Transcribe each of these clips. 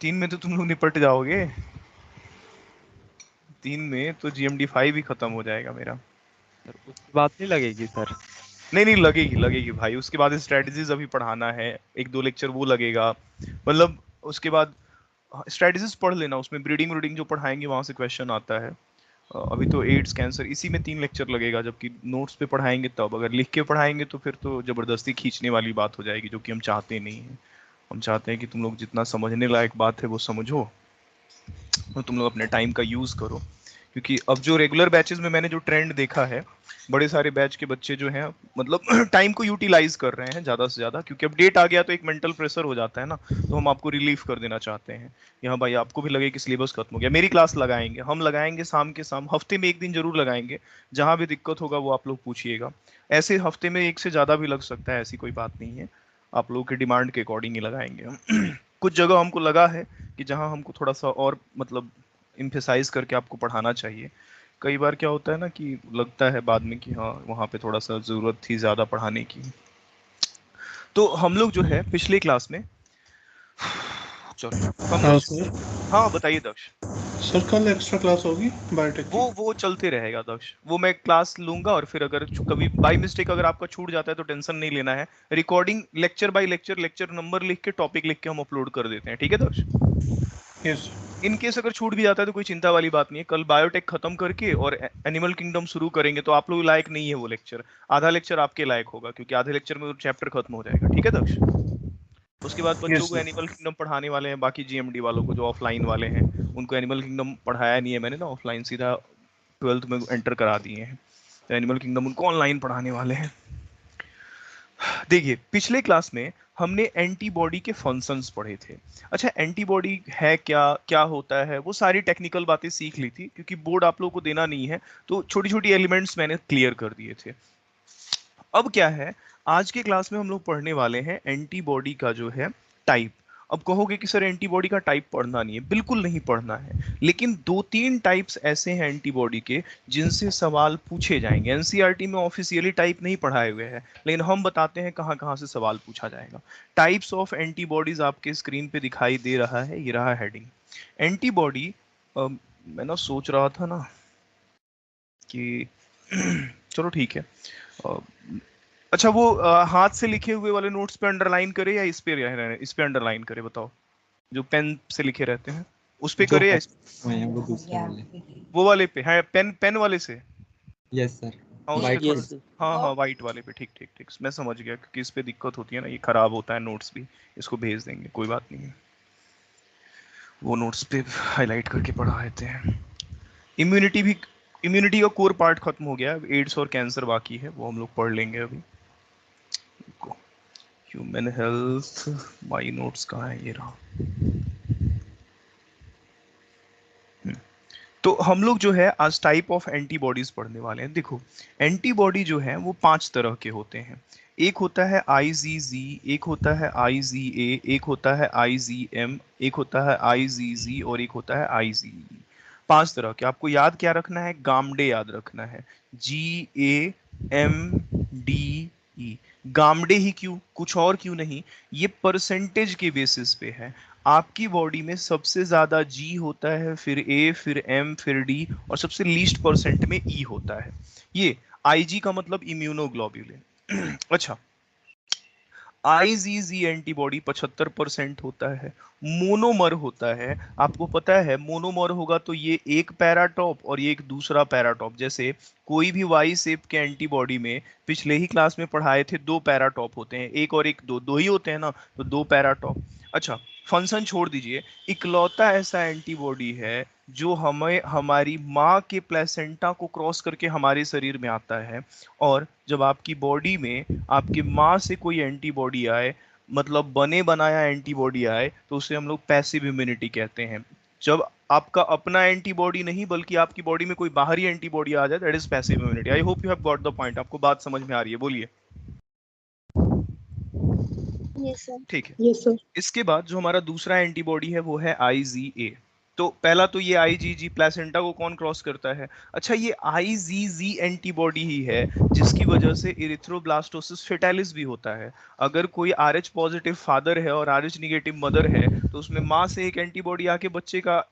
3 में तो तुम लोग निपट जाओगे, 3 में तो GMD5 ही खत्म हो जाएगा मेरा। सर उसके बाद नहीं लगेगी सर? नहीं नहीं, लगेगी लगेगी भाई, उसके बाद स्ट्रेटजीज अभी पढ़ाना है, 1-2 लेक्चर वो लगेगा, मतलब उसके बाद स्ट्रेटजीज पढ़ लेना, उसमें ब्रीडिंग ब्रीडिंग जो पढ़ाएंगे वहां से क्वेश्चन आता है। अभी तो एड्स कैंसर इसी में 3 लेक्चर लगेगा, जबकि नोट्स पे पढ़ाएंगे तब, अगर लिख के पढ़ाएंगे तो फिर तो जबरदस्ती खींचने वाली बात हो जाएगी, जो कि हम चाहते नहीं हैं। हम चाहते हैं कि तुम लोग जितना समझने लायक बात है वो समझो, और तुम लोग अपने टाइम का यूज करो। क्योंकि अब जो रेगुलर बैचेस में मैंने जो ट्रेंड देखा है, बड़े सारे बैच के बच्चे जो हैं मतलब टाइम को यूटिलाइज कर रहे हैं ज़्यादा से ज़्यादा, क्योंकि अब डेट आ गया तो एक मेंटल प्रेशर हो जाता है ना, तो हम आपको रिलीफ कर देना चाहते हैं। यहाँ भाई आपको भी लगे कि सिलेबस खत्म हो गया, मेरी क्लास लगाएंगे, हम लगाएंगे शाम के शाम, हफ्ते में एक दिन जरूर लगाएंगे, जहाँ भी दिक्कत होगा वो आप लोग पूछिएगा। ऐसे हफ्ते में एक से ज़्यादा भी लग सकता है, ऐसी कोई बात नहीं है, आप लोगों के डिमांड के अकॉर्डिंग ही लगाएंगे हम। कुछ जगह हमको लगा है कि जहाँ हमको थोड़ा सा और मतलब इम्फेसाइज करके आपको पढ़ाना चाहिए। कई बार क्या होता है ना कि लगता है बाद में कि हाँ वहाँ पे थोड़ा सा ज़रूरत थी ज़्यादा पढ़ाने की। तो हम लोग जो है पिछले क्लास में, चलो कम हाँ दक्ष। सर। हाँ बताइए दक्ष। सर कल एक्स्ट्रा क्लास होगी बायोटेक की? वो चलते रहेगा दक्ष, वो मैं क्लास लूंगा, और फिर अगर कभी बाई मिस्टेक अगर आपका छूट जाता है तो टेंशन नहीं लेना है, recording lecture by lecture, lecture number लिख के टॉपिक लिख के हम अपलोड कर देते हैं, ठीक है दक्ष। यस। इन केस अगर छूट भी जाता है तो कोई चिंता वाली बात नहीं है, कल बायोटेक खत्म करके और एनिमल किंगडम शुरू करेंगे, तो आप लोग लायक नहीं है वो लेक्चर, आधा लेक्चर आपके लायक होगा, क्योंकि आधे लेक्चर में चैप्टर खत्म हो जाएगा, ठीक है दक्ष। उसके बाद बच्चों यस को सर। एनिमल किंगडम पढ़ाने वाले हैं, बाकी जीएमडी वालों को जो ऑफलाइन वाले हैं, उनको एनिमल किंगडम पढ़ाया नहीं है मैंने ना, ऑफलाइन सीधा 12th में एंटर करा दिए हैं, तो एनिमल किंगडम उनको ऑनलाइन पढ़ाने वाले हैं। देखिए पिछले क्लास में हमने एंटीबॉडी के फंक्शंस पढ़े थे। अच्छा एंटीबॉडी है क्या, क्या होता है, वो सारी टेक्निकल बातें सीख ली थी, क्योंकि बोर्ड आप लोगों को देना नहीं है, तो छोटी छोटी एलिमेंट्स मैंने क्लियर कर दिए थे। अब क्या है, आज के क्लास में हम लोग पढ़ने वाले हैं एंटीबॉडी का जो है टाइप। अब कहोगे कि सर एंटीबॉडी का टाइप पढ़ना नहीं है, बिल्कुल नहीं पढ़ना है, लेकिन 2-3 टाइप्स ऐसे हैं एंटीबॉडी के जिनसे सवाल पूछे जाएंगे। एनसीईआरटी में ऑफिशियली टाइप नहीं पढ़ाए हुए हैं, लेकिन हम बताते हैं कहाँ कहाँ से सवाल पूछा जाएगा। टाइप्स ऑफ एंटीबॉडीज आपके स्क्रीन पे दिखाई दे रहा है, ये रहा हेडिंग एंटीबॉडी। मैं ना सोच रहा था ना कि चलो ठीक है। अ, अच्छा वो हाथ से लिखे हुए वाले नोट्स पे अंडरलाइन करे या इस पे अंडरलाइन करे, बताओ, जो पेन से लिखे रहते हैं उस पे जो करे या हुए हैं वो दूसरे वाले। वो वाले पे है, पेन पेन वाले से। Yes sir. हाँ उस पे वाइट थोड़ा, पेन। हाँ हाँ वाइट वाले पे, ठीक ठीक ठीक, मैं समझ गया, क्योंकि इस पे दिक्कत होती है ना, ये खराब होता है नोट्स भी, इसको भेज देंगे, कोई बात नहीं है, वो नोट्स पे हाईलाइट करके पढ़ा देते हैं। इम्यूनिटी भी, इम्यूनिटी का कोर पार्ट खत्म हो गया, एड्स और कैंसर बाकी है, वो हम लोग पढ़ लेंगे अभी। ह्यूमन हेल्थ, माई नोट्स कहाँ है, ये रहा। तो हम लोग जो है आज टाइप ऑफ एंटीबॉडीज पढ़ने वाले हैं। देखो एंटीबॉडी जो है वो 5 तरह के होते हैं। एक होता है IgG, एक होता है IgA, एक होता है IgM, एक होता है IgG और एक होता है IgE। 5 तरह के, आपको याद क्या रखना है, गामडे याद रखना है, GAMDE। गामडे ही क्यों, कुछ और क्यों नहीं, ये परसेंटेज के बेसिस पे है। आपकी बॉडी में सबसे ज्यादा जी होता है, फिर ए, फिर एम, फिर डी, और सबसे लीस्ट परसेंट में ई होता है। ये आईजी का मतलब इम्यूनोग्लोब्यूलिन। अच्छा आईजीजी एंटीबॉडी 75% होता है। मोनोमर होता है, आपको पता है मोनोमर होगा तो ये एक पैराटॉप और ये एक दूसरा पैराटॉप, जैसे कोई भी वाई शेप के एंटीबॉडी में पिछले ही क्लास में पढ़ाए थे 2 पैराटॉप होते हैं, एक और एक, दो दो ही होते हैं ना, तो 2 पैराटॉप। अच्छा फंक्शन छोड़ दीजिए, इकलौता ऐसा एंटीबॉडी है जो हमें हमारी माँ के प्लेसेंटा को क्रॉस करके हमारे शरीर में आता है, और जब आपकी बॉडी में आपकी माँ से कोई एंटीबॉडी आए, मतलब बने बनाया एंटीबॉडी आए, तो उसे हम लोग पैसिव इम्यूनिटी कहते हैं। जब आपका अपना एंटीबॉडी नहीं बल्कि आपकी बॉडी में कोई बाहरी एंटीबॉडी आ जाए, that is passive immunity. I hope you have got the point, आपको बात समझ में आ रही है, बोलिए। Yes sir. ठीक है, यस सर। इसके बाद जो हमारा दूसरा एंटीबॉडी है वो है IgA। तो पहला तो ये आईजीजी प्लेसेंटा को कौन क्रॉस करता है? अच्छा, ये आईजीजी एंटीबॉडी ही है जिसकी वजह से इरिथ्रोब्लास्टोसिस फेटालिस भी होता है। अगर कोई आरएच पॉजिटिव फादर है और आरएच निगेटिव मदर है तो उसमें माँ से एक एंटीबॉडी आके बच्चे का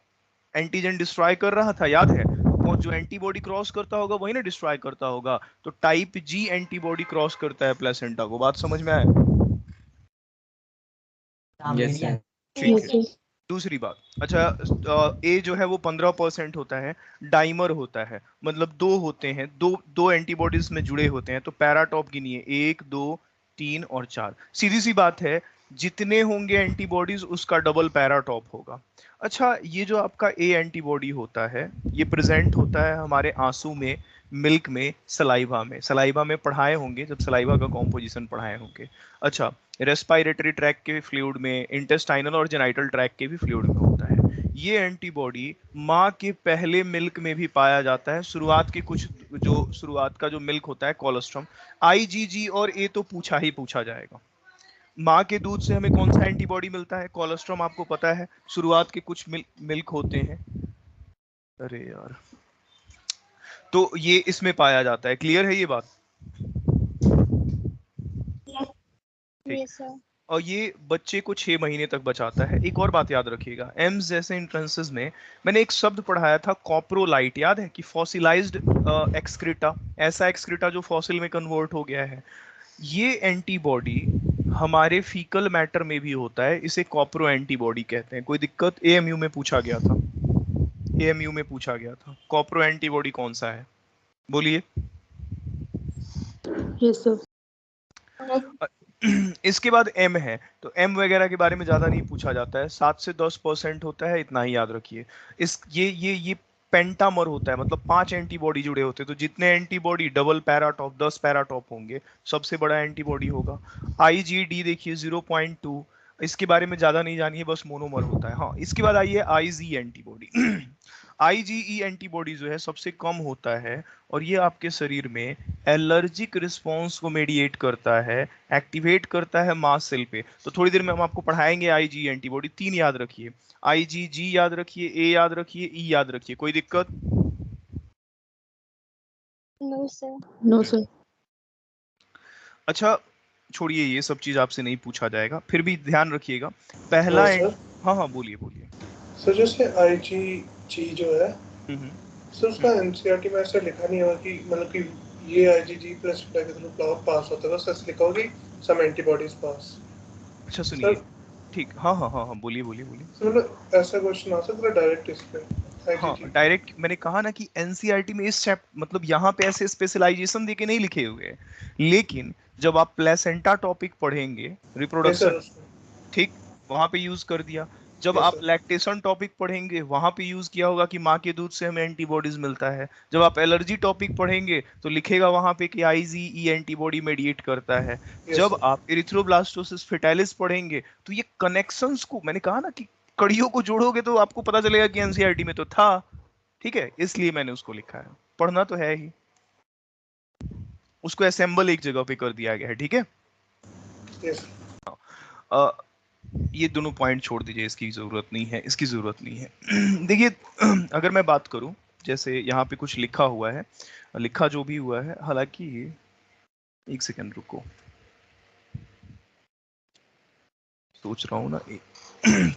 एंटीजन डिस्ट्रॉय कर रहा था, याद है? और जो एंटीबॉडी क्रॉस करता होगा वही ना डिस्ट्रॉय करता होगा। तो टाइप जी एंटीबॉडी क्रॉस करता है प्लेसेंटा को। बात समझ में आया? Yes sir. ठीक है। दूसरी बात, अच्छा, ए जो है वो 15% होता है, डाइमर होता है, मतलब दो होते हैं, दो दो एंटीबॉडीज में जुड़े होते हैं। तो पैराटॉप गिनिए, 1 2 3 और 4। सीधी सी बात है, जितने होंगे एंटीबॉडीज उसका डबल पैराटॉप होगा। अच्छा, ये जो आपका ए एंटीबॉडी होता है ये प्रेजेंट होता है हमारे आंसू में, मिल्क में, सलाइवा में। सलाइवा में पढ़ाए होंगे, जब सलाइवा का कॉम्पोजिशन पढ़ाए होंगे। अच्छा, रेस्पिरेटरी ट्रैक के फ्लूइड में, इंटेस्टाइनल और जेनाइटल ट्रैक के भी फ्लूइड में होता है। ये एंटीबॉडी माँ के पहले मिल्क में भी पाया जाता है। शुरुआत के कुछ, जो शुरुआत का जो मिल्क होता है कोलोस्ट्रम। आईजीजी और ए तो पूछा ही पूछा जाएगा। माँ के दूध से हमें कौन सा एंटीबॉडी मिलता है? कोलोस्ट्रम, आपको पता है। शुरुआत के कुछ मिल्क होते हैं। अरे यार, तो ये इसमें पाया जाता है। क्लियर है ये बात? ठीक। और ये बच्चे को 6 महीने तक बचाता है। एक और बात याद रखिएगा, एम्स जैसे इंट्रेंसेस में मैंने एक शब्द पढ़ाया था कॉप्रोलाइट, याद है? कि फॉसिलाइज्ड एक्सक्रीटा, ऐसा एक्सक्रीटा जो फॉसिल में कन्वर्ट हो गया है। ये एंटीबॉडी हमारे फीकल मैटर में भी होता है, इसे कॉप्रो एंटीबॉडी कहते हैं। कोई दिक्कत? एएमयू में पूछा गया था, एएमयू में पूछा गया था कॉप्रो एंटीबॉडी कौन सा है, बोलिए। Yes sir. इसके बाद एम है, तो एम वगैरह के बारे में ज्यादा नहीं पूछा जाता है, 7 से 10% होता है, इतना ही याद रखिए। इस ये पेंटामर होता है, मतलब 5 एंटीबॉडी जुड़े होते हैं। तो जितने एंटीबॉडी, डबल पैराटॉप, 10 पैराटॉप होंगे, सबसे बड़ा एंटीबॉडी होगा। आईजीडी देखिए 0.2, इसके बारे में ज्यादा नहीं जानिए, बस मोनोमर होता है। हाँ, इसके बाद आइए आईजी एंटीबॉडी। आईजीई एंटीबॉडी जो है सबसे कम होता है, और ये आपके शरीर में एलर्जिक रिस्पॉन्स को मेडिएट करता है, एक्टिवेट करता है मास्ट सेल पे। तो थोड़ी देर में हम आपको पढ़ाएंगे आईजी एंटीबॉडी। 3 याद रखिए, आईजीजी याद रखिए, ए याद रखिए, ई याद रखिए। कोई दिक्कत? No sir. No sir. अच्छा, छोड़िए, ये सब चीज आपसे नहीं पूछा जाएगा, फिर भी ध्यान रखिएगा। पहला सर, हाँ हाँ, बोलिए बोलिए। सर जैसे आईजीजी जो है, हम्म सर उसका एनसीईआरटी में ऐसा लिखा नहीं हुआ कि मतलब कि ये आईजीजी प्लस के थ्रू पास होता है, बस ऐसा लिखा होगा कि सम एंटीबॉडीज पास। अच्छा सुनिए, सर, ठीक, हाँ हाँ हाँ हाँ, बोलिए बोलिए बोलिए। सर मतलब ऐसा क्वेश्चन आ सकता है डायरेक्ट इस पे हाँ, आईजीजी? डायरेक्ट मैंने कहा ना कि एनसीईआरटी में इस चैप्ट, मतलब यहाँ पे ऐसे स्पेशलाइजेशन देके नहीं लिखे हुए हैं, लेकिन जब आप प्लेसेंटा टॉपिक पढ़ेंगे, यस सर, रिप्रोडक्शन, उसमें। ठीक, वहां पे यूज कर दिया। जब यस आप सर। लैक्टेशन टॉपिक पढ़ेंगे वहां पे यूज किया होगा कि माँ के दूध से हमें एंटीबॉडीज मिलता है। जब आप एलर्जी टॉपिक पढ़ेंगे तो लिखेगा वहां पे कि आईजीई एंटीबॉडी मेडिएट करता है। यस जब सर। आप इरिथ्रोब्लास्टोसिस फेटालिस पढ़ेंगे तो ये कनेक्शंस को, मैंने कहा ना कि कड़ियों को जोड़ोगे तो आपको पता चलेगा कि एनसीईआरटी में तो था। ठीक है, इसलिए मैंने उसको लिखा है, पढ़ना तो है ही, उसको असेंबल एक जगह पे कर दिया गया है। ठीक है, यस। ये दोनों पॉइंट छोड़ दीजिए, इसकी जरूरत नहीं है, इसकी जरूरत नहीं है। देखिए, अगर मैं बात करूं, जैसे यहाँ पे कुछ लिखा हुआ है, लिखा जो भी हुआ है, हालांकि एक सेकंड रुको, सोच रहा हूँ ना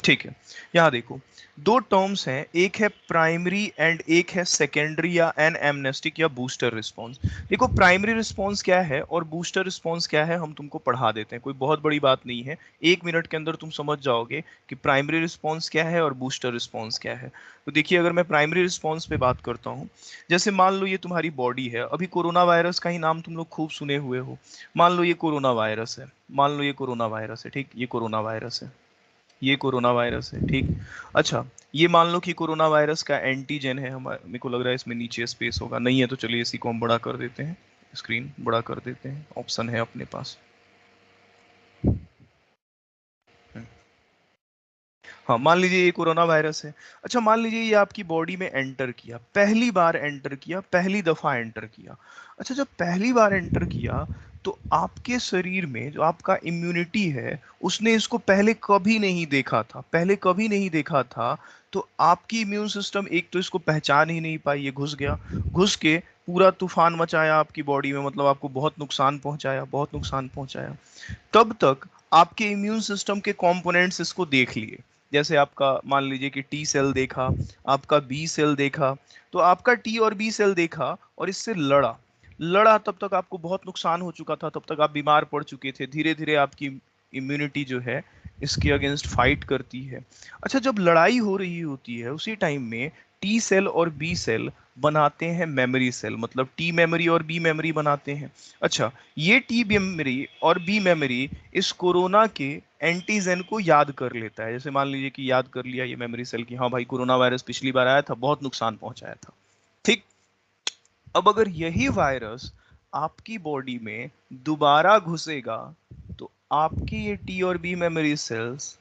ठीक है, यहाँ देखो, दो टर्म्स हैं, एक है प्राइमरी एंड एक है सेकेंडरी या एन एमनेस्टिक या बूस्टर रिस्पॉन्स। देखो, प्राइमरी रिस्पॉन्स क्या है और बूस्टर रिस्पॉन्स क्या है हम तुमको पढ़ा देते हैं, कोई बहुत बड़ी बात नहीं है, 1 मिनट के अंदर तुम समझ जाओगे कि प्राइमरी रिस्पॉन्स क्या है और बूस्टर रिस्पॉन्स क्या है। तो देखिए, अगर मैं प्राइमरी रिस्पॉन्स पे बात करता हूँ, जैसे मान लो ये तुम्हारी बॉडी है, अभी कोरोना वायरस का ही नाम तुम लोग खूब सुने हुए हो, मान लो ये कोरोना वायरस है, मान लो ये कोरोना वायरस है, ठीक, ये कोरोना वायरस है, ये कोरोना वायरस है, ठीक। अच्छा, ये मान लो कि कोरोना वायरस का एंटीजन है हमारे, मेरे को लग रहा है इसमें नीचे स्पेस होगा, नहीं है तो चलिए इसी को हम बड़ा कर देते हैं, स्क्रीन बड़ा कर देते हैं, ऑप्शन है अपने पास। हाँ, मान लीजिए ये कोरोना वायरस है। अच्छा, मान लीजिए ये आपकी बॉडी में एंटर किया, पहली बार एंटर किया, पहली दफा एंटर किया। अच्छा, जब पहली बार एंटर किया तो आपके शरीर में जो आपका इम्यूनिटी है उसने इसको पहले कभी नहीं देखा था, पहले कभी नहीं देखा था। तो आपकी इम्यून सिस्टम एक तो इसको पहचान ही नहीं पाई, ये घुस गया, घुस के पूरा तूफान मचाया आपकी बॉडी में, मतलब आपको बहुत नुकसान पहुंचाया, बहुत नुकसान पहुंचाया। तब तक आपके इम्यून सिस्टम के कंपोनेंट्स इसको देख लिए। जैसे आपका मान लीजिए कि टी सेल देखा, आपका बी सेल देखा। तो आपका टी और बी सेल देखा और इससे लड़ा, लड़ा, तब तक आपको बहुत नुकसान हो चुका था, तब तक आप बीमार पड़ चुके थे। धीरे धीरे आपकी इम्यूनिटी जो है इसके अगेंस्ट फाइट करती है। अच्छा, जब लड़ाई हो रही होती है उसी टाइम में टी सेल और बी सेल बनाते हैं मेमोरी सेल, मतलब टी मेमोरी और बी मेमोरी बनाते हैं। अच्छा, ये टी मेमोरी और बी मेमोरी इस कोरोना के एंटीजन को याद कर लेता है। जैसे मान लीजिए कि याद कर लिया ये मेमोरी सेल कि हाँ भाई, कोरोना वायरस पिछली बार आया था, बहुत नुकसान पहुंचाया था। ठीक। अब अगर यही वायरस आपकी बॉडी में दोबारा घुसेगा तो आपकी ये टी और बी मेमोरी सेल्स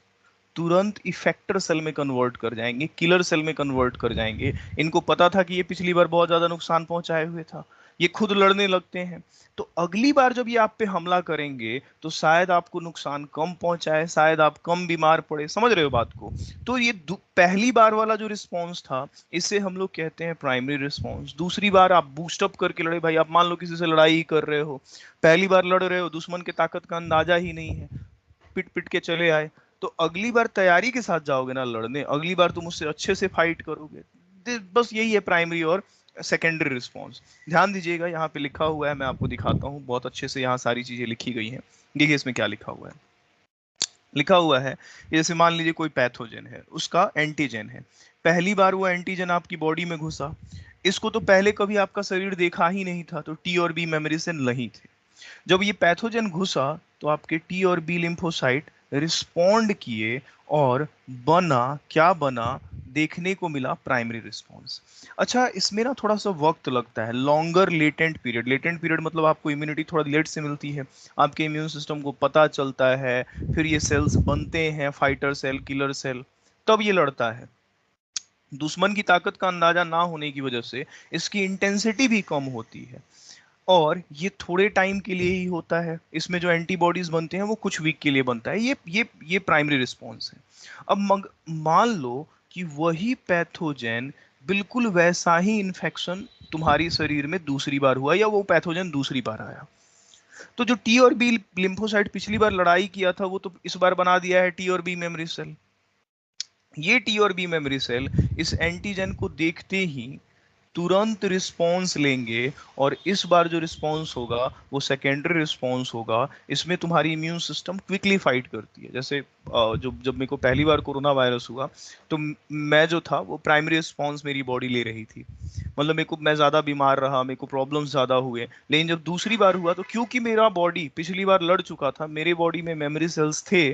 तुरंत इफेक्टर सेल में कन्वर्ट कर जाएंगे, किलर सेल में कन्वर्ट कर जाएंगे। इनको पता था कि ये पिछली बार बहुत ज्यादा नुकसान पहुंचाए हुए था, ये खुद लड़ने लगते हैं। तो अगली बार जब ये आप पे हमला करेंगे तो शायद आपको नुकसान कम पहुंचाए, शायद आप कम बीमार पड़े। समझ रहे हो बात को? तो ये पहली बार वाला जो रिस्पॉन्स था इसे हम लोग कहते हैं प्राइमरी रिस्पॉन्स। दूसरी बार आप बूस्टअप करके लड़े। भाई, आप मान लो किसी से लड़ाई ही कर रहे हो, पहली बार लड़ रहे हो, दुश्मन की ताकत का अंदाजा ही नहीं है, पिट पिट के चले आए। तो अगली बार तैयारी के साथ जाओगे ना लड़ने, अगली बार तुम उससे अच्छे से फाइट करोगे। बस यही है प्राइमरी और सेकेंडरी रिस्पॉन्स। ध्यान दीजिएगा, यहाँ पे लिखा हुआ है, मैं आपको दिखाता हूँ बहुत अच्छे से, यहाँ सारी चीजें लिखी गई हैं। देखिए इसमें क्या लिखा हुआ है। लिखा हुआ है जैसे मान लीजिए कोई पैथोजन है, उसका एंटीजन है, पहली बार वो एंटीजन आपकी बॉडी में घुसा, इसको तो पहले कभी आपका शरीर देखा ही नहीं था, तो टी और बी मेमोरी से नहीं थे। जब ये पैथोजन घुसा तो आपके टी और बी लिम्फोसाइट रिस्पॉन्ड किए और बना क्या बना, देखने को मिला प्राइमरी रिस्पॉन्स। अच्छा, इसमें ना थोड़ा सा वक्त लगता है, longer latent period. Latent period मतलब आपको इम्यूनिटी थोड़ा लेट से मिलती है, आपके इम्यून सिस्टम को पता चलता है, फिर ये सेल्स बनते हैं, फाइटर सेल, किलर सेल, तब ये लड़ता है। दुश्मन की ताकत का अंदाजा ना होने की वजह से इसकी इंटेंसिटी भी कम होती है और ये थोड़े टाइम के लिए ही होता है। इसमें जो एंटीबॉडीज बनते हैं वो कुछ वीक के लिए बनता है। ये प्राइमरी रिस्पॉन्स है। अब मान लो कि वही पैथोजन, बिल्कुल वैसा ही इन्फेक्शन तुम्हारी शरीर में दूसरी बार हुआ, या वो पैथोजन दूसरी बार आया, तो जो टी और बी लिम्फोसाइट पिछली बार लड़ाई किया था वो तो इस बार बना दिया है टी और बी मेमोरी सेल। ये टी और बी मेमोरी सेल इस एंटीजन को देखते ही तुरंत रिस्पॉन्स लेंगे और इस बार जो रिस्पॉन्स होगा वो सेकेंडरी रिस्पॉन्स होगा। इसमें तुम्हारी इम्यून सिस्टम क्विकली फाइट करती है। जैसे जब मेरे को पहली बार कोरोना वायरस हुआ तो मैं जो था वो प्राइमरी रिस्पॉन्स मेरी बॉडी ले रही थी, मतलब मैं ज़्यादा बीमार रहा, मेरे को प्रॉब्लम्स ज़्यादा हुए। लेकिन जब दूसरी बार हुआ तो क्योंकि मेरा बॉडी पिछली बार लड़ चुका था, मेरे बॉडी में मेमोरी सेल्स थे,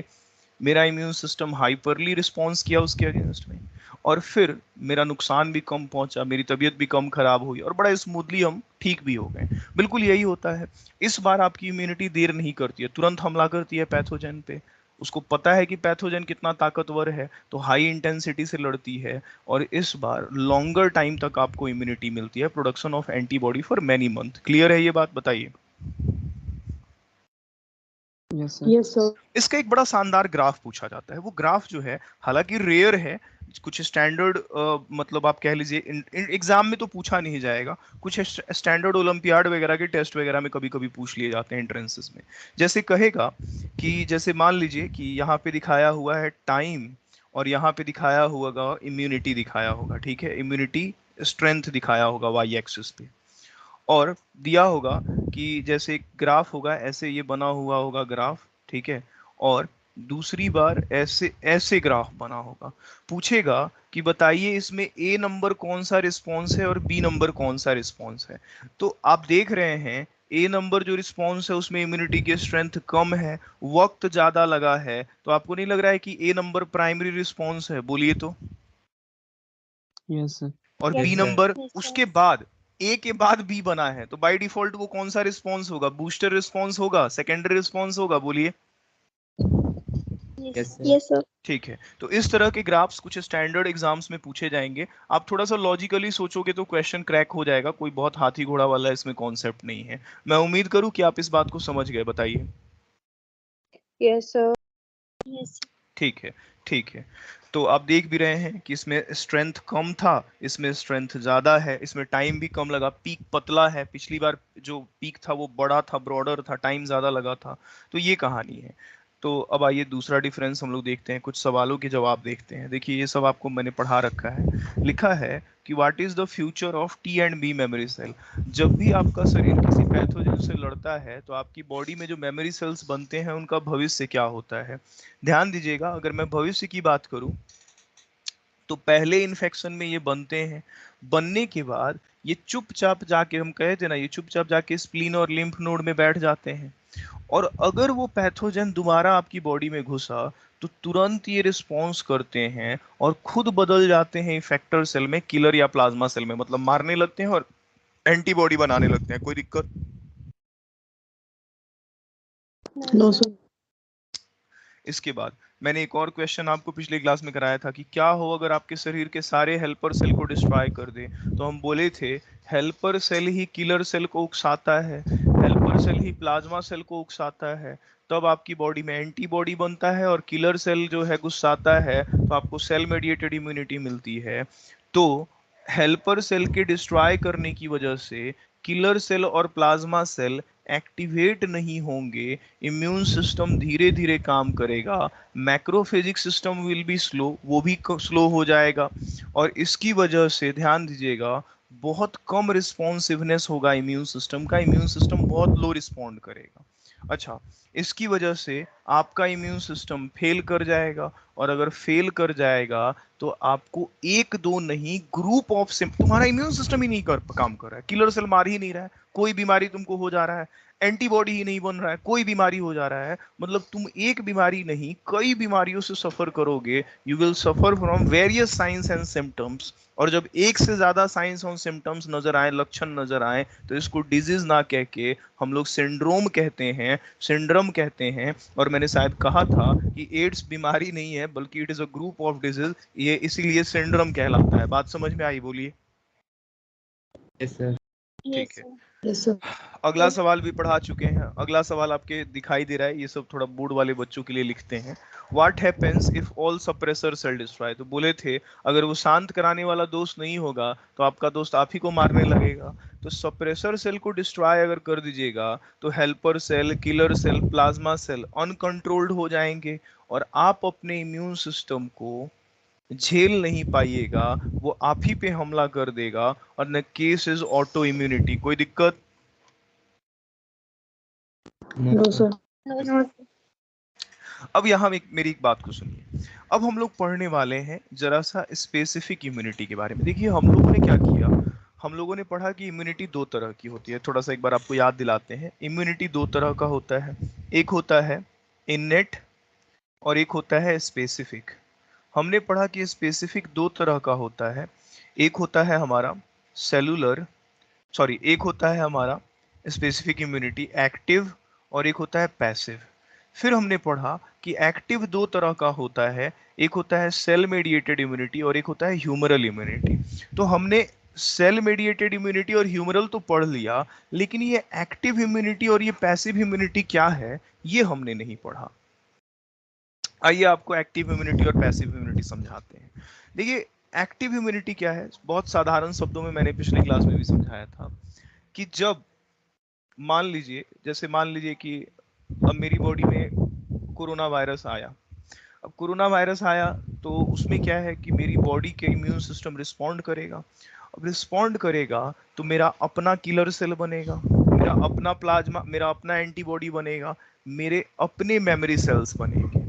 मेरा इम्यून सिस्टम हाइपरली रिस्पॉन्स किया उसके अगेंस्ट में, और फिर मेरा नुकसान भी कम पहुंचा, मेरी तबीयत भी कम खराब हुई और बड़ा स्मूथली हम ठीक भी हो गए। बिल्कुल यही होता है। इस बार आपकी इम्यूनिटी देर नहीं करती है, तुरंत हमला करती है पैथोजन पे। उसको पता है कि पैथोजन कितना ताकतवर है, तो हाई इंटेंसिटी से लड़ती है और इस बार लॉन्गर टाइम तक आपको इम्यूनिटी मिलती है, production of antibody for many month. Clear है ये बात? बताइए। Yes sir. इसका एक बड़ा शानदार ग्राफ पूछा जाता है। वो ग्राफ जो है हालांकि रेयर है, कुछ स्टैंडर्ड मतलब आप कह लीजिए एग्जाम में तो पूछा नहीं जाएगा, कुछ स्टैंडर्ड ओलंपियाड वगैरह के टेस्ट वगैरह में कभी कभी पूछ लिए जाते हैं एंट्रेंसेस में। जैसे कहेगा कि जैसे मान लीजिए कि यहाँ पे दिखाया हुआ है टाइम और यहाँ पे दिखाया होगा इम्यूनिटी, दिखाया होगा, ठीक है, इम्यूनिटी स्ट्रेंथ दिखाया होगा वाई एक्सिस पे, और दिया होगा कि जैसे ग्राफ होगा ऐसे ये बना हुआ होगा ग्राफ, ठीक है, और दूसरी बार ऐसे ऐसे ग्राफ बना होगा। पूछेगा कि बताइए इसमें ए नंबर कौन सा रिस्पॉन्स है और बी नंबर कौन सा रिस्पॉन्स है। तो आप देख रहे हैं ए नंबर जो रिस्पॉन्स है उसमें इम्यूनिटी की स्ट्रेंथ कम है, वक्त ज्यादा लगा है, तो आपको नहीं लग रहा है कि ए नंबर प्राइमरी रिस्पॉन्स है? बोलिए तो। Yes sir. और बी नंबर उसके बाद, ए के बाद बी बना है, तो बाय डिफॉल्ट वो कौन सा रिस्पॉन्स होगा? बूस्टर रिस्पॉन्स होगा, सेकेंडरी रिस्पॉन्स होगा? बोलिए। Yes, sir. ठीक है, तो इस तरह के ग्राफ्स कुछ स्टैंडर्ड एग्जाम्स में पूछे जाएंगे। आप थोड़ा सा लॉजिकली सोचोगे तो क्वेश्चन क्रैक हो जाएगा, कोई बहुत हाथी घोड़ा वाला इसमें कॉन्सेप्ट नहीं है। मैं उम्मीद करूं कि आप इस बात को समझ गए, बताइए। Yes, sir. Yes. ठीक है, ठीक है। तो आप देख भी रहे हैं कि इसमें स्ट्रेंथ कम था, इसमें स्ट्रेंथ ज्यादा है, इसमें टाइम भी कम लगा, पीक पतला है, पिछली बार जो पीक था वो बड़ा था, ब्रॉडर था, टाइम ज्यादा लगा था। तो ये कहानी है। तो अब आइए दूसरा डिफरेंस हम लोग देखते हैं, कुछ सवालों के जवाब देखते हैं। देखिए ये सब आपको मैंने पढ़ा रखा है। लिखा है कि what is the future of T and B memory cell. जब भी आपका शरीर किसी पैथोजन से लड़ता है तो आपकी बॉडी में जो मेमोरी सेल्स बनते हैं उनका भविष्य क्या होता है। ध्यान दीजिएगा, अगर मैं भविष्य की बात करूं तो पहले इन्फेक्शन में ये बनते हैं, बनने के बाद ये चुपचाप जाके, हम कहे थे ना, ये चुपचाप जाके स्प्लीन और लिम्फ नोड में बैठ जाते हैं। और अगर वो पैथोजन दोबारा आपकी बॉडी में घुसा तो तुरंत ये रिस्पॉन्स करते हैं और खुद बदल जाते हैं इफेक्टर सेल में, किलर या प्लाज्मा सेल में, मतलब मारने लगते हैं और एंटीबॉडी बनाने लगते हैं। कोई दिक्कत? No, sir. इसके बाद मैंने एक और क्वेश्चन आपको पिछले क्लास में कराया था कि क्या हो अगर आपके शरीर के सारे हेल्पर सेल को डिस्ट्रॉय कर दे। तो हम बोले थे हेल्पर सेल ही किलर सेल को उकसाता है, हेल्पर सेल ही प्लाज्मा सेल को उकसाता है, तब आपकी बॉडी में एंटीबॉडी बनता है और किलर सेल जो है गुस्साता है तो आपको सेल मेडिएटेड इम्यूनिटी मिलती है। तो हेल्पर सेल के डिस्ट्रॉय करने की वजह से किलर सेल और प्लाज्मा सेल एक्टिवेट नहीं होंगे, इम्यून सिस्टम धीरे धीरे काम करेगा, मैक्रोफेजिक सिस्टम विल बी स्लो, वो भी स्लो हो जाएगा, और इसकी वजह से ध्यान दीजिएगा बहुत कम रिस्पॉन्सिवनेस होगा इम्यून सिस्टम का, इम्यून सिस्टम बहुत लो रिस्पॉन्ड करेगा। अच्छा, इसकी वजह से आपका इम्यून सिस्टम फेल कर जाएगा, और अगर फेल कर जाएगा तो आपको एक दो नहीं, ग्रुप ऑफ तुम्हारा इम्यून सिस्टम ही नहीं काम कर रहा है, किलर सेल मार ही नहीं रहा है, कोई बीमारी तुमको हो जा रहा है, एंटीबॉडी ही नहीं बन रहा है, कोई बीमारी हो जा रहा है, मतलब तुम एक बीमारी नहीं कई बीमारियों से सफर करोगे। You will suffer from various science and symptoms. और जब एक से ज्यादा साइंस और सिम्टम्स नजर आए, लक्षण नजर आए, तो इसको डिजीज ना कह के हम लोग सिंड्रोम कहते हैं, सिंड्रम कहते हैं। और मैंने शायद कहा था कि एड्स बीमारी नहीं है बल्कि it is a group of disease, ये इसीलिए सिंड्रम कहलाता है। बात समझ में आई? बोलिए। Yes sir. ठीक है, Yes, sir. अगला सवाल भी पढ़ा चुके हैं। अगला सवाल आपके दिखाई दे रहा है, ये सब थोड़ा बोर्ड वाले बच्चों के लिए लिखते हैं। What happens if all suppressor cell destroy. तो बोले थे अगर वो शांत कराने वाला दोस्त नहीं होगा तो आपका दोस्त आप ही को मारने लगेगा। तो सप्रेसर सेल को डिस्ट्रॉय अगर कर दीजिएगा तो helper cell, killer cell, plasma cell uncontrolled हो जाएंगे और आप अपने इम्यून सिस्टम को झेल नहीं पाइएगा, वो आप ही पे हमला कर देगा, और न केस इज ऑटो इम्यूनिटी। कोई दिक्कत? No, sir. No. अब यहाँ मेरी एक बात को सुनिए। अब हम लोग पढ़ने वाले हैं जरा सा स्पेसिफिक इम्यूनिटी के बारे में। देखिए हम लोगों ने क्या किया, हम लोगों ने पढ़ा कि इम्यूनिटी दो तरह की होती है। थोड़ा सा एक बार आपको याद दिलाते हैं। इम्यूनिटी दो तरह का होता है, एक होता है इननेट और एक होता है स्पेसिफिक। हमने पढ़ा कि स्पेसिफिक दो तरह का होता है, एक होता है हमारा सेलुलर, सॉरी, एक होता है हमारा स्पेसिफिक इम्यूनिटी एक्टिव और एक होता है पैसिव। फिर हमने पढ़ा कि एक्टिव दो तरह का होता है, एक होता है सेल मेडिएटेड इम्यूनिटी और एक होता है ह्यूमरल इम्यूनिटी। तो हमने सेल मेडिएटेड इम्यूनिटी और ह्यूमरल तो पढ़ लिया, लेकिन ये एक्टिव इम्यूनिटी और ये पैसिव इम्यूनिटी क्या है ये हमने नहीं पढ़ा। आइए आपको एक्टिव इम्यूनिटी और पैसिव इम्यूनिटी समझाते हैं। देखिए एक्टिव इम्यूनिटी क्या है, बहुत साधारण शब्दों में मैंने पिछली क्लास में भी समझाया था कि जब मान लीजिए, जैसे मान लीजिए कि अब मेरी बॉडी में कोरोना वायरस आया। अब कोरोना वायरस आया तो उसमें क्या है कि मेरी बॉडी के इम्यून सिस्टम रिस्पॉन्ड करेगा। अब रिस्पॉन्ड करेगा तो मेरा अपना किलर सेल बनेगा, मेरा अपना प्लाज्मा, मेरा अपना एंटीबॉडी बनेगा, मेरे अपने मेमोरी सेल्स बनेंगे।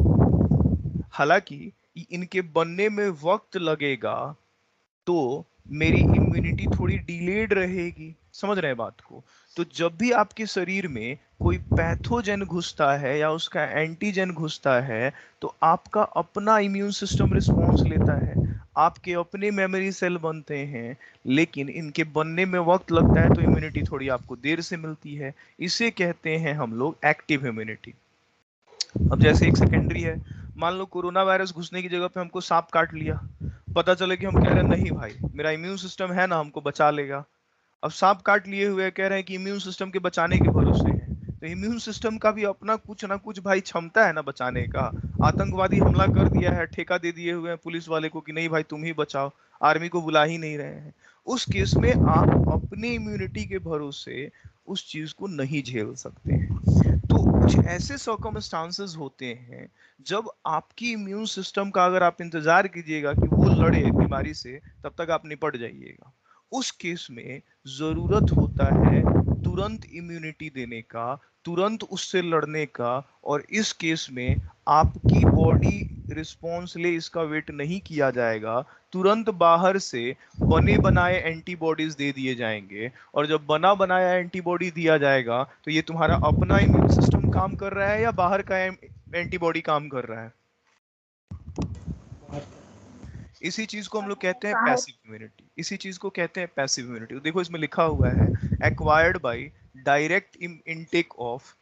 हालांकि इनके बनने में वक्त लगेगा तो मेरी इम्यूनिटी थोड़ी डिलेड रहेगी। समझ रहे हैं बात को? तो जब भी आपके शरीर में कोई पैथोजन घुसता है या उसका एंटीजन घुसता है तो आपका अपना इम्यून सिस्टम रिस्पॉन्स लेता है, आपके अपने मेमोरी सेल बनते हैं, लेकिन इनके बनने में वक्त लगता है तो इम्यूनिटी थोड़ी आपको देर से मिलती है। इसे कहते हैं हम लोग एक्टिव इम्यूनिटी। अब जैसे एक सेकेंडरी है, मान लो कोरोना वायरस घुसने की जगह पे हमको सांप काट लिया, पता चले कि हम कह रहे हैं नहीं भाई मेरा इम्यून सिस्टम है ना, हमको बचा लेगा। अब सांप काट लिए हुए कह रहे हैं कि इम्यून सिस्टम के बचाने के भरोसे है, तो इम्यून सिस्टम का भी अपना कुछ ना कुछ भाई क्षमता है ना बचाने का। आतंकवादी हमला कर दिया है, ठेका दे दिए हुए हैं पुलिस वाले को कि नहीं भाई तुम ही बचाओ, आर्मी को बुला ही नहीं रहे हैं। उस केस में आप अपनी इम्यूनिटी के भरोसे उस चीज को नहीं झेल सकते हैं। तो कुछ ऐसे सर्कमस्टांसेस होते हैं जब आपकी इम्यून सिस्टम का अगर आप इंतजार कीजिएगा कि वो लड़े बीमारी से, तब तक आप निपट जाइएगा। उस केस में जरूरत होता है तुरंत इम्यूनिटी देने का, तुरंत उससे लड़ने का। और इस केस में आपकी बॉडी रिस्पॉन्स ले इसका वेट नहीं किया जाएगा, तुरंत बाहर से बने बनाए एंटीबॉडीज दे दिए जाएंगे। और जब बना बनाया एंटीबॉडी दिया जाएगा तो ये तुम्हारा अपना इम्यून सिस्टम काम कर रहा है या बाहर का एंटीबॉडी काम कर रहा है। इसी चीज को हम लोग कहते हैं पैसिव इम्यूनिटी, इसी चीज को कहते हैं पैसिव इम्यूनिटी। तो देखो इसमें लिखा हुआ है acquired by direct intake of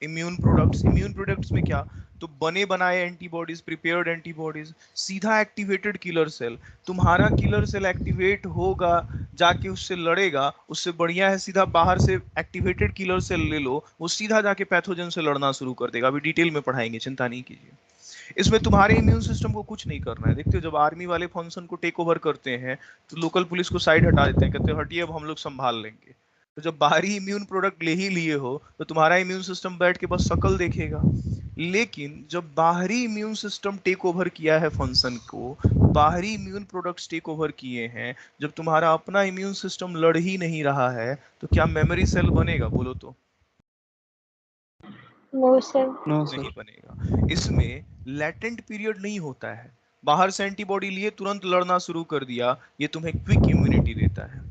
immune products. Immune products में क्या, तो बने बनाए एंटीबॉडीज, प्रिपेयर्ड एंटीबॉडीज, सीधा एक्टिवेटेड किलर सेल। तुम्हारा किलर सेल एक्टिवेट होगा, जाके उससे लड़ेगा, उससे बढ़िया है सीधा बाहर से एक्टिवेटेड किलर सेल ले लो, वो सीधा जाके पैथोजन से लड़ना शुरू कर देगा। अभी डिटेल में पढ़ाएंगे, चिंता नहीं कीजिए। इसमें तुम्हारे इम्यून सिस्टम को कुछ नहीं करना है। देखते हो जब आर्मी वाले फंक्शन को टेक ओवर करते हैं तो लोकल पुलिस को साइड हटा देते हैं, कहते हैं हटिए अब हम लोग संभाल लेंगे। तो जब बाहरी इम्यून प्रोडक्ट ले ही लिए हो तो तुम्हारा इम्यून सिस्टम बैठ के बस शक्ल देखेगा। लेकिन जब बाहरी इम्यून सिस्टम टेक ओवर किया है फंक्शन को, बाहरी इम्यून प्रोडक्ट्स टेक ओवर किए हैं, जब तुम्हारा अपना इम्यून सिस्टम लड़ ही नहीं रहा है, तो क्या मेमोरी सेल बनेगा? बोलो तो। No sir. नो नहीं सर। बनेगा। इसमें लेटेंट पीरियड नहीं होता है, बाहर से एंटीबॉडी लिए तुरंत लड़ना शुरू कर दिया, ये तुम्हें क्विक इम्यूनिटी देता है।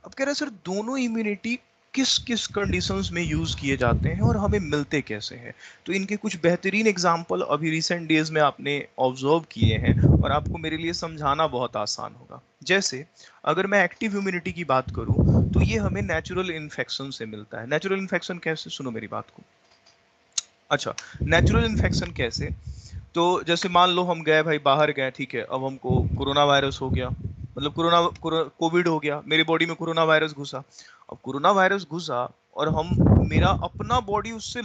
अब कह रहे हैं सर दोनों इम्यूनिटी किस किस कंडीशंस में यूज किए जाते हैं और हमें मिलते कैसे हैं? तो इनके कुछ बेहतरीन एग्जांपल अभी रिसेंट डेज में आपने ऑब्जर्व किए हैं और आपको मेरे लिए समझाना बहुत आसान होगा। जैसे अगर मैं एक्टिव इम्यूनिटी की बात करूं तो ये हमें नेचुरल इन्फेक्शन से मिलता है। नेचुरल इन्फेक्शन कैसे, सुनो मेरी बात को। अच्छा, नेचुरल इन्फेक्शन कैसे, तो जैसे मान लो हम गए भाई, बाहर गए, ठीक है, अब हमको कोरोना वायरस हो गया, मतलब कोविड हो गया, मेरी बॉडी में कोरोना वायरस घुसा। अब कोरोना वायरस घुसा और मेरा अपना बॉडी उससे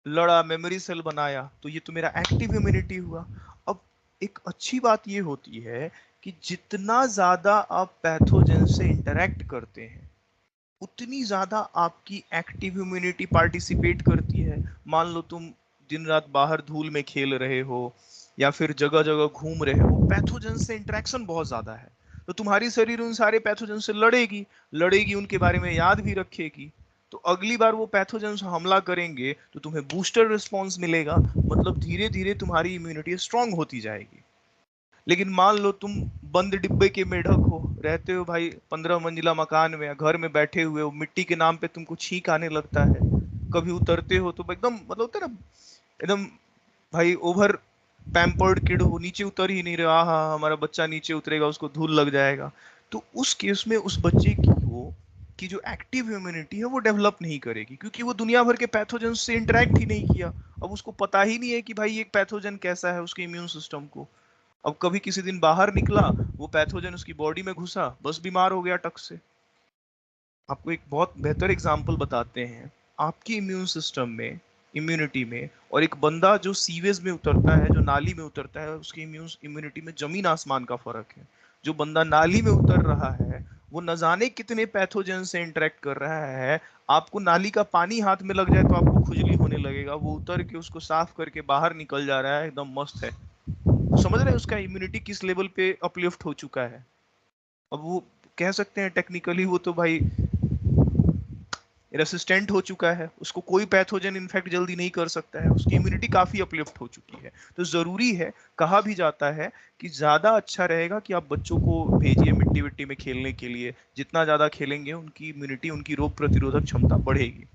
लड़ा मेमोरी सेल बनाया, तो ये तो मेरा एक्टिव इम्यूनिटी हुआ। अब एक अच्छी बात ये होती है कि जितना ज्यादा आप पैथोजन से इंटरेक्ट करते हैं उतनी ज्यादा आपकी एक्टिव इम्यूनिटी पार्टिसिपेट करती है। मान लो तुम दिन रात बाहर धूल में खेल रहे हो या फिर जगह जगह घूम रहे हो, पैथोजन से इंटरेक्शन बहुत ज्यादा है, तो तुम्हारी शरीर उन सारे पैथोजन से लड़ेगी, उनके बारे में याद भी रखेगी। तो अगली बार वो पैथोजन हमला करेंगे तो तुम्हें बूस्टर रिस्पॉन्स मिलेगा, मतलब धीरे धीरे तुम्हारी इम्यूनिटी स्ट्रांग होती जाएगी। लेकिन मान लो तुम बंद डिब्बे के मेढक हो, रहते हो भाई 15 मंजिला मकान में या घर में बैठे हुए हो, मिट्टी के नाम पे तुमको छींक आने लगता है, कभी उतरते हो तो एकदम मतलब होता है ना, एकदम भाई ओवर पैम्पर्ड किड हो, नीचे उतर ही नहीं रहा, हाँ हमारा बच्चा नीचे उतरेगा उसको धूल लग जाएगा। तो उस केस में उस बच्चे की जो एक्टिव इम्यूनिटी है वो डेवलप नहीं करेगी, क्योंकि वो दुनिया भर के पैथोजन से इंटरेक्ट ही नहीं किया। अब उसको पता ही नहीं है कि भाई एक पैथोजन कैसा है उसके इम्यून सिस्टम को। अब कभी किसी दिन बाहर निकला, वो पैथोजन उसकी बॉडी में घुसा, बस बीमार हो गया टक से। आपको एक बहुत बेहतर एग्जांपल बताते हैं। आपकी इम्यून सिस्टम में, इम्यूनिटी में, और एक बंदा जो सीवेज में उतरता है, जो नाली में उतरता है, उसकी इम्यूनिटी में जमीन आसमान का फर्क है। जो बंदा नाली में उतर रहा है वो न जाने कितने पैथोजन से इंटरेक्ट कर रहा है। आपको नाली का पानी हाथ में लग जाए तो आपको खुजली होने लगेगा, वो उतर के उसको साफ करके बाहर निकल जा रहा है, एकदम मस्त है। समझ रहे हैं उसका इम्यूनिटी किस लेवल पे अपलिफ्ट हो चुका है। अब वो कह सकते हैं टेक्निकली वो तो भाई रेसिस्टेंट हो चुका है, उसको कोई पैथोजन इन्फेक्ट जल्दी नहीं कर सकता है, उसकी इम्यूनिटी काफी अपलिफ्ट हो चुकी है। तो जरूरी है, कहा भी जाता है कि ज्यादा अच्छा रहेगा कि आप बच्चों को भेजिए मिट्टी विट्टी में खेलने के लिए। जितना ज्यादा खेलेंगे उनकी इम्यूनिटी, उनकी रोग प्रतिरोधक क्षमता बढ़ेगी।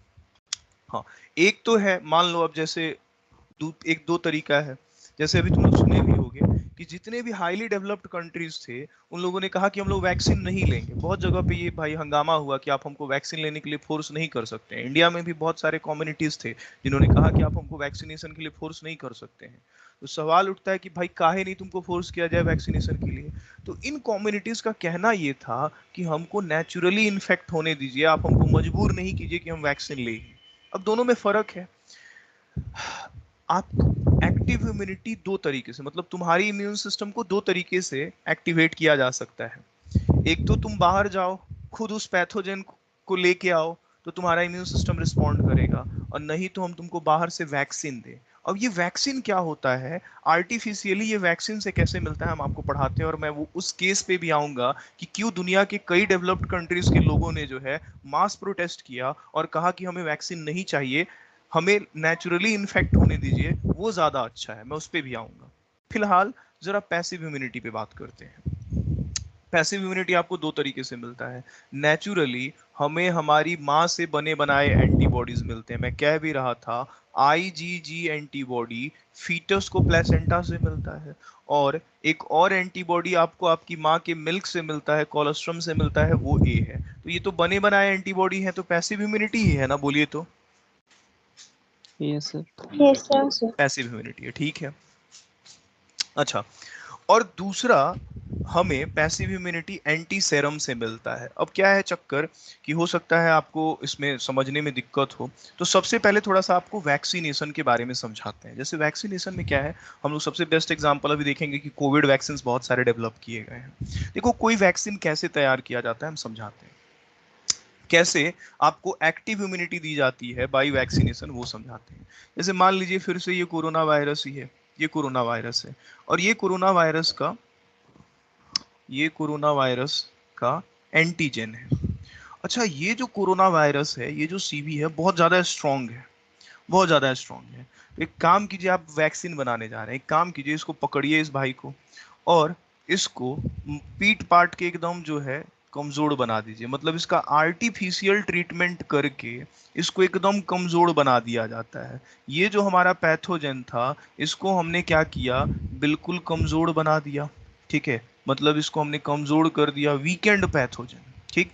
हाँ, एक तो है, मान लो अब जैसे एक दो तरीका है, जैसे अभी तुम लोग सुने भी होंगे कि जितने भी हाईली डेवलप्ड कंट्रीज थे उन लोगों ने कहा कि हम लोग वैक्सीन नहीं लेंगे। बहुत जगह पे ये भाई हंगामा हुआ कि आप हमको वैक्सीन लेने के लिए फोर्स नहीं कर सकते हैं। इंडिया में भी बहुत सारे कम्युनिटीज थे जिन्होंने कहा कि आप हमको वैक्सीनेशन के लिए फोर्स नहीं कर सकते हैं। तो सवाल उठता है कि भाई काहे नहीं तुमको फोर्स किया जाए वैक्सीनेशन के लिए। तो इन कम्युनिटीज का कहना ये था कि हमको नेचुरली इन्फेक्ट होने दीजिए, आप हमको मजबूर नहीं कीजिए कि हम वैक्सीन लें। अब दोनों में फर्क है। आप एक्टिव इम्यूनिटी दो तरीके से, मतलब तुम्हारी इम्यून सिस्टम को दो तरीके से एक्टिवेट किया जा सकता है। एक तो तुम बाहर जाओ, खुद उस पैथोजन को लेके आओ, तो तुम्हारा इम्यून सिस्टम रिस्पॉन्ड करेगा, और नहीं तो हम तुमको बाहर से वैक्सीन दें। अब ये वैक्सीन क्या होता है, आर्टिफिशियली ये वैक्सीन से कैसे मिलता है हम आपको पढ़ाते हैं, और मैं वो उस केस पे भी आऊंगा कि क्यों दुनिया के कई डेवलप्ड कंट्रीज के लोगों ने जो है मास प्रोटेस्ट किया और कहा कि हमें वैक्सीन नहीं चाहिए, हमें नेचुरली इन्फेक्ट होने दीजिए, वो ज्यादा अच्छा है। मैं उस पर भी आऊंगा। फिलहाल जरा पैसिव इम्यूनिटी पे बात करते हैं। पैसिव इम्यूनिटी आपको दो तरीके से मिलता है। नेचुरली हमें हमारी माँ से बने बनाए एंटीबॉडीज मिलते हैं। मैं कह भी रहा था आईजीजी एंटीबॉडी फीटस को प्लेसेंटा से मिलता है, और एक और एंटीबॉडी आपको आपकी माँ के मिल्क से मिलता है, कोलोस्ट्रम से मिलता है, वो ए है। तो ये तो बने बनाए एंटीबॉडी है, तो पैसिव इम्यूनिटी ही है ना, बोलिए तो। Yes, sir. Yes, sir. Passive immunity है, ठीक है। अच्छा, और दूसरा हमें पैसिव इम्यूनिटी एंटी सेरम से मिलता है। अब क्या है चक्कर कि हो सकता है आपको इसमें समझने में दिक्कत हो, तो सबसे पहले थोड़ा सा आपको वैक्सीनेशन के बारे में समझाते हैं। जैसे वैक्सीनेशन में क्या है, हम लोग सबसे बेस्ट एग्जांपल अभी देखेंगे कि कोविड वैक्सीन बहुत सारे डेवलप किए गए हैं। देखो कोई वैक्सीन कैसे तैयार किया जाता है हम समझाते हैं, कैसे आपको एक्टिव इम्यूनिटी दी जाती है बाय वैक्सीनेशन वो समझाते हैं। जैसे मान लीजिए फिर से ये कोरोना वायरस ही है, ये कोरोना वायरस है, और ये कोरोना वायरस का एंटीजन है। अच्छा, ये जो कोरोना वायरस है, ये जो सीवी है, बहुत ज़्यादा स्ट्रॉन्ग है, बहुत ज़्यादा स्ट्रॉन्ग है। तो एक काम कीजिए, आप वैक्सीन बनाने जा रहे हैं, एक काम कीजिए, इसको पकड़िए इस भाई को, और इसको पीट पाट के एकदम जो है कमजोर बना दीजिए। मतलब इसका आर्टिफिशियल ट्रीटमेंट करके इसको एकदम कमजोर बना दिया जाता है। ये जो हमारा पैथोजन था, इसको हमने क्या किया, बिल्कुल कमजोर बना दिया। ठीक है, मतलब इसको हमने कमजोर कर दिया, वीकेंड पैथोजन। ठीक,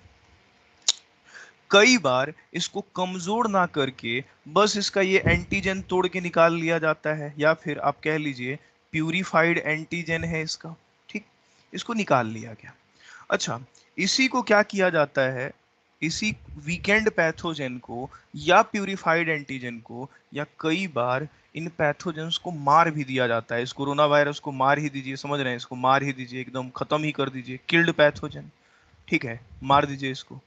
कई बार इसको कमजोर ना करके बस इसका ये एंटीजन तोड़ के निकाल लिया जाता है, या फिर आप कह लीजिए प्यूरिफाइड एंटीजन है इसका। ठीक, इसको निकाल लिया गया। अच्छा, इसी को क्या किया जाता है, इसी वीकेंड पैथोजन को या प्यूरिफाइड एंटीजन को, या कई बार इन पैथोजेंस को मार भी दिया जाता है। इस कोरोना वायरस को मार ही दीजिए, समझ रहे हैं, इसको मार ही दीजिए, एकदम खत्म ही कर दीजिए, किल्ड पैथोजन। ठीक है, मार दीजिए इसको।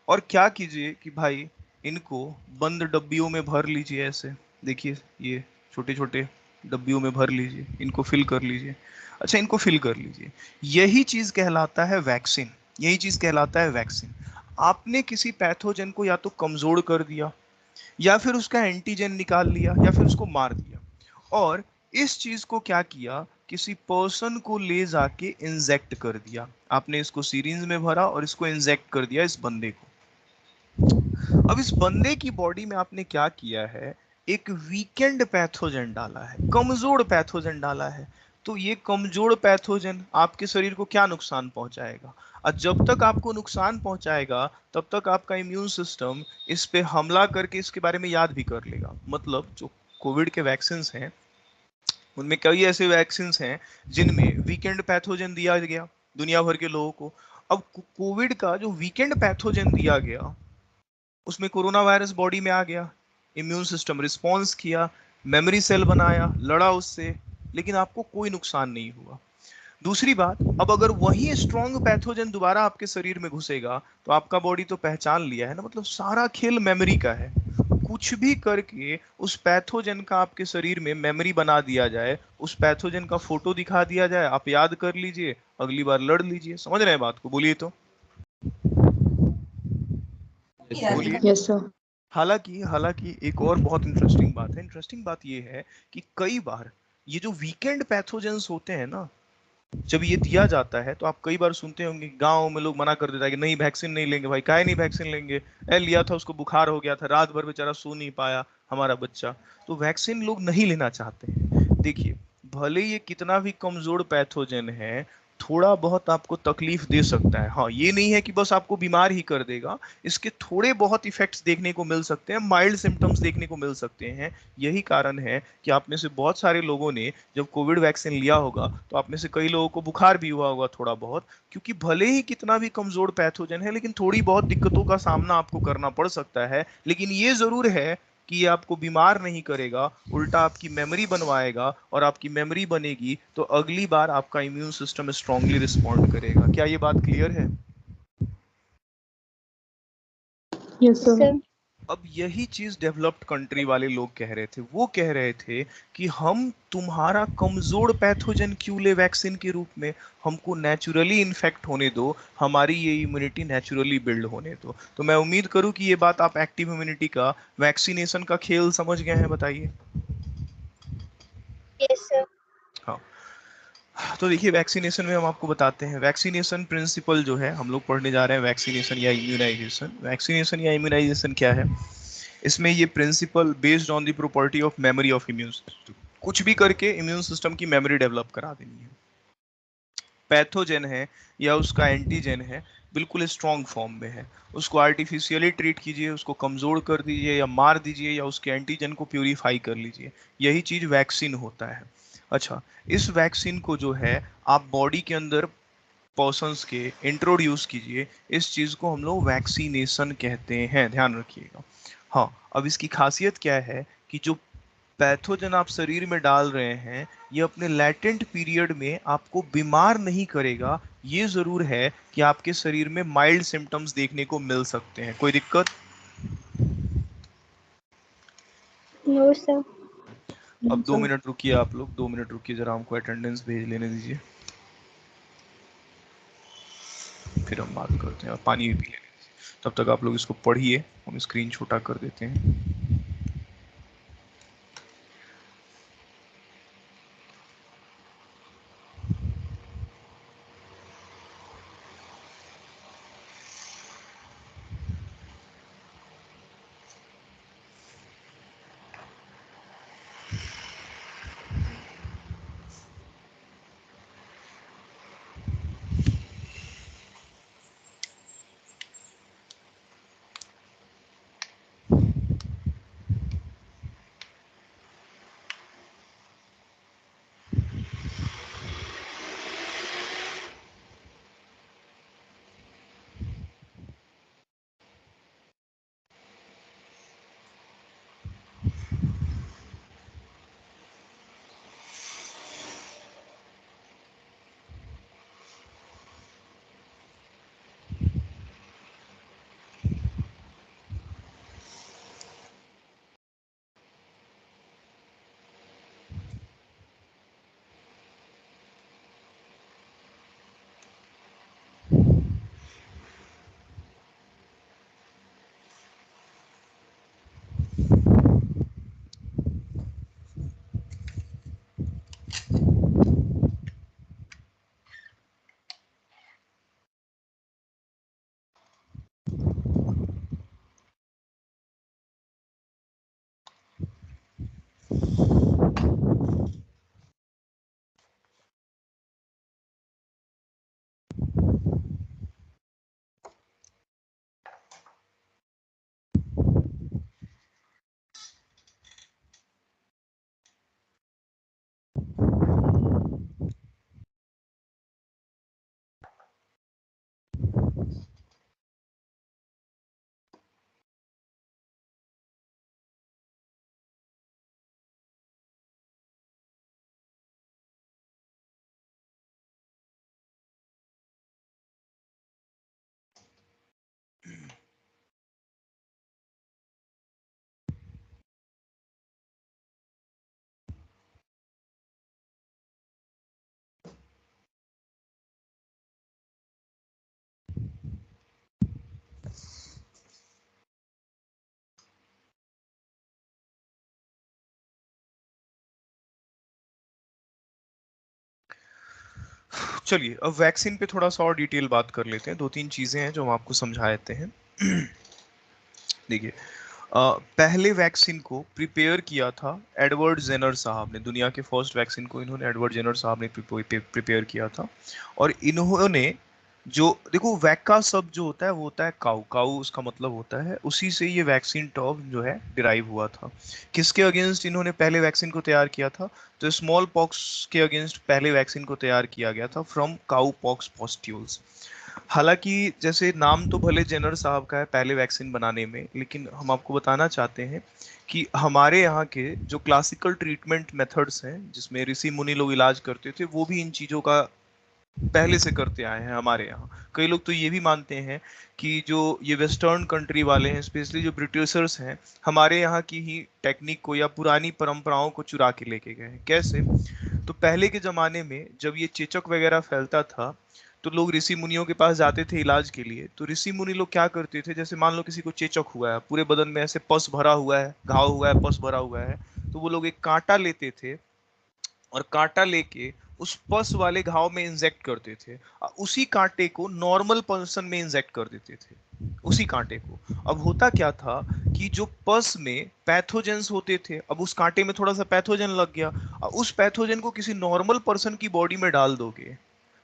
और क्या कीजिए कि भाई इनको बंद डब्बियों में भर लीजिए, ऐसे देखिए, ये छोटे छोटे डब्बियों में भर लीजिए, इनको फिल कर लीजिए। अच्छा, इनको फिल कर लीजिए। यही चीज कहलाता है वैक्सीन, यही चीज कहलाता है वैक्सीन। आपने किसी पैथोजन को या तो कमजोर कर दिया, या फिर उसका एंटीजन निकाल लिया, या फिर उसको मार दिया, और इस चीज को क्या किया, किसी पर्सन को ले जाके इंजेक्ट कर दिया। आपने इसको सीरिंज में भरा और इसको इंजेक्ट कर दिया इस बंदे को। अब इस बंदे की बॉडी में आपने क्या किया है, एक वीकेंड पैथोजन डाला है, कमजोर पैथोजन डाला है। तो ये कमजोर पैथोजन आपके शरीर को क्या नुकसान पहुंचाएगा, और जब तक आपको नुकसान पहुंचाएगा तब तक आपका इम्यून सिस्टम इस पे हमला करके इसके बारे में याद भी कर लेगा। मतलब जो कोविड के वैक्सीन हैं, उनमें कई ऐसे वैक्सीन हैं जिनमें वीकेंड पैथोजन दिया गया दुनिया भर के लोगों को। अब कोविड का जो वीकेंड पैथोजन दिया गया, उसमें कोरोना वायरस बॉडी में आ गया, इम्यून सिस्टम रिस्पॉन्स किया, मेमोरी सेल बनाया, लड़ा उससे, लेकिन आपको कोई नुकसान नहीं हुआ। दूसरी बात, अब अगर वही स्ट्रॉन्ग पैथोजन दोबारा आपके शरीर में घुसेगा तो आपका बॉडी तो पहचान लिया है ना, मतलब सारा खेल मेमोरी का है। कुछ भी करके उस पैथोजन का आपके शरीर में मेमोरी बना दिया जाए, उस पैथोजन का फोटो दिखा दिया जाए, आप याद कर लीजिए, अगली बार लड़ लीजिए। समझ रहे हैं बात को, बोलिए तो, बोलिए। Yes, sir. हालांकि हालांकि एक और बहुत इंटरेस्टिंग बात है, इंटरेस्टिंग बात ये है कि कई बार ये जो वीकेंड पैथोजेंस होते हैं ना, जब ये दिया जाता है तो आप कई बार सुनते होंगे गांव में लोग मना कर देता है कि नहीं वैक्सीन नहीं लेंगे भाई, काहे नहीं वैक्सीन लेंगे, ए लिया था उसको बुखार हो गया था, रात भर बेचारा सो नहीं पाया हमारा बच्चा। तो वैक्सीन लोग नहीं लेना चाहते हैं। देखिए, भले ये कितना भी कमजोर पैथोजन है, थोड़ा बहुत आपको तकलीफ दे सकता है। हाँ, ये नहीं है कि बस आपको बीमार ही कर देगा, इसके थोड़े बहुत इफेक्ट्स देखने को मिल सकते हैं, माइल्ड सिम्टम्स देखने को मिल सकते हैं। यही कारण है कि आप में से बहुत सारे लोगों ने जब कोविड वैक्सीन लिया होगा तो आप में से कई लोगों को बुखार भी हुआ होगा थोड़ा बहुत, क्योंकि भले ही कितना भी कमजोर पैथोजन है लेकिन थोड़ी बहुत दिक्कतों का सामना आपको करना पड़ सकता है। लेकिन ये जरूर है कि ये आपको बीमार नहीं करेगा, उल्टा आपकी मेमोरी बनवाएगा, और आपकी मेमोरी बनेगी तो अगली बार आपका इम्यून सिस्टम स्ट्रांगली रिस्पॉन्ड करेगा। क्या ये बात क्लियर है? Yes, sir. Sir. अब यही चीज डेवलप्ड कंट्री वाले लोग कह रहे थे। वो कह रहे थे कि हम तुम्हारा कमजोर पैथोजन क्यों ले वैक्सीन के रूप में, हमको नेचुरली इन्फेक्ट होने दो, हमारी ये इम्यूनिटी नेचुरली बिल्ड होने दो। तो मैं उम्मीद करूं कि ये बात आप एक्टिव इम्यूनिटी का, वैक्सीनेशन का खेल समझ गए हैं। बताइए। Yes, sir. हाँ, तो देखिए वैक्सीनेशन में हम आपको बताते हैं, वैक्सीनेशन प्रिंसिपल जो है हम लोग पढ़ने जा रहे हैं, वैक्सीनेशन या इम्यूनाइजेशन। वैक्सीनेशन या इम्यूनाइजेशन क्या है? इसमें ये principle based on the property of memory of immune system, कुछ भी करके इम्यून सिस्टम की मेमोरी डेवलप करा देनी है। पैथोजन है या उसका एंटीजन है, बिल्कुल स्ट्रॉन्ग फॉर्म में है, उसको आर्टिफिशियली ट्रीट कीजिए, उसको कमजोर कर दीजिए या मार दीजिए, या उसके एंटीजन को प्यूरिफाई कर लीजिए, यही चीज वैक्सीन होता है। अच्छा, इस वैक्सीन को जो है आप बॉडी के अंदर पर्सन्स के इंट्रोड्यूस कीजिए, इस चीज को हम लोग वैक्सीनेशन कहते हैं, ध्यान रखिएगा। हाँ, अब इसकी खासियत क्या है कि जो पैथोजन आप शरीर में डाल रहे हैं ये अपने लैटेंट पीरियड में आपको बीमार नहीं करेगा। ये जरूर है कि आपके शरीर में माइल्ड सिम्टम्स देखने को मिल सकते हैं। कोई दिक्कत? No, sir. अब 2 मिनट रुकिए, आप लोग 2 मिनट रुकिए, जरा हमको अटेंडेंस भेज लेने दीजिए, फिर हम बात करते हैं, और पानी भी पी लेने दीजिए। तब तक आप लोग इसको पढ़िए, हम स्क्रीन छोटा कर देते हैं। चलिए अब वैक्सीन पे थोड़ा सा और डिटेल बात कर लेते हैं। 2-3 चीजें हैं जो हम आपको समझा देते हैं। देखिए, पहले वैक्सीन को प्रिपेयर किया था एडवर्ड जेनर साहब ने। दुनिया के फर्स्ट वैक्सीन को इन्होंने एडवर्ड जेनर साहब ने प्रिपेयर किया था। और इन्होंने जो देखो वैक्का शब्द जो होता है वो होता है काऊ, काऊ उसका मतलब होता है, उसी से ये वैक्सीन टर्म जो है डिराइव हुआ था। किसके अगेंस्ट इन्होंने पहले वैक्सीन को तैयार किया था? तो स्मॉल पॉक्स के अगेंस्ट पहले वैक्सीन को तैयार किया गया था, फ्रॉम काऊ पॉक्स पॉस्ट्यूल्स। हालांकि जैसे नाम तो भले जेनर साहब का है पहले वैक्सीन बनाने में, लेकिन हम आपको बताना चाहते हैं कि हमारे यहाँ के जो क्लासिकल ट्रीटमेंट मेथड्स हैं जिसमें ऋषि मुनि लोग इलाज करते थे, वो भी इन चीजों का पहले से करते आए हैं हमारे यहाँ। कई लोग तो ये भी मानते हैं कि जो ये वेस्टर्न कंट्री वाले हैं, स्पेशली जो ब्रिटिशर्स हैं, हमारे यहाँ की ही टेक्निक को या पुरानी परंपराओं को चुरा के लेके गए हैं। कैसे? तो पहले के जमाने में जब ये चेचक वगैरह फैलता था तो लोग ऋषि मुनियों के पास जाते थे इलाज के लिए। तो ऋषि मुनि लोग क्या करते थे, जैसे मान लो किसी को चेचक हुआ है, पूरे बदन में ऐसे पस भरा हुआ है, घाव हुआ है, पस भरा हुआ है, तो वो लोग एक कांटा लेते थे और कांटा लेके उस पस वाले घाव में इंजेक्ट करते थे और उसी कांटे को नॉर्मल पर्सन में इंजेक्ट कर देते थे, उसी कांटे को। अब होता क्या था कि जो पस में पैथोजेंस होते थे, अब उस कांटे में थोड़ा सा पैथोजन लग गया और उस पैथोजन को किसी नॉर्मल पर्सन की बॉडी में डाल दोगे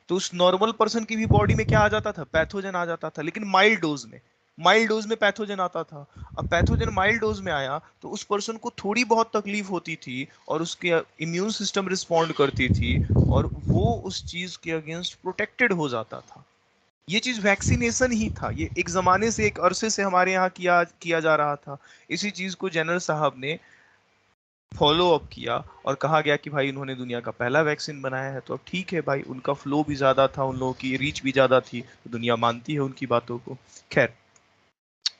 तो उस नॉर्मल पर्सन की भी बॉडी में क्या आ जाता था? पैथोजन आ जाता था, लेकिन माइल्ड डोज में। माइल्ड डोज में पैथोजन आता था। अब पैथोजन माइल्ड डोज में आया तो उस पर्सन को थोड़ी बहुत तकलीफ होती थी और उसके इम्यून सिस्टम रिस्पॉन्ड करती थी और वो उस चीज के अगेंस्ट प्रोटेक्टेड हो जाता था। ये चीज वैक्सीनेशन ही था, ये एक जमाने से, एक अरसे से हमारे यहाँ किया किया जा रहा था। इसी चीज को जनरल साहब ने फॉलो अप किया और कहा गया कि भाई इन्होंने दुनिया का पहला वैक्सीन बनाया है। तो अब ठीक है भाई, उनका फ्लो भी ज्यादा था, उन लोगों की रीच भी ज्यादा थी, तो दुनिया मानती है उनकी बातों को। खैर,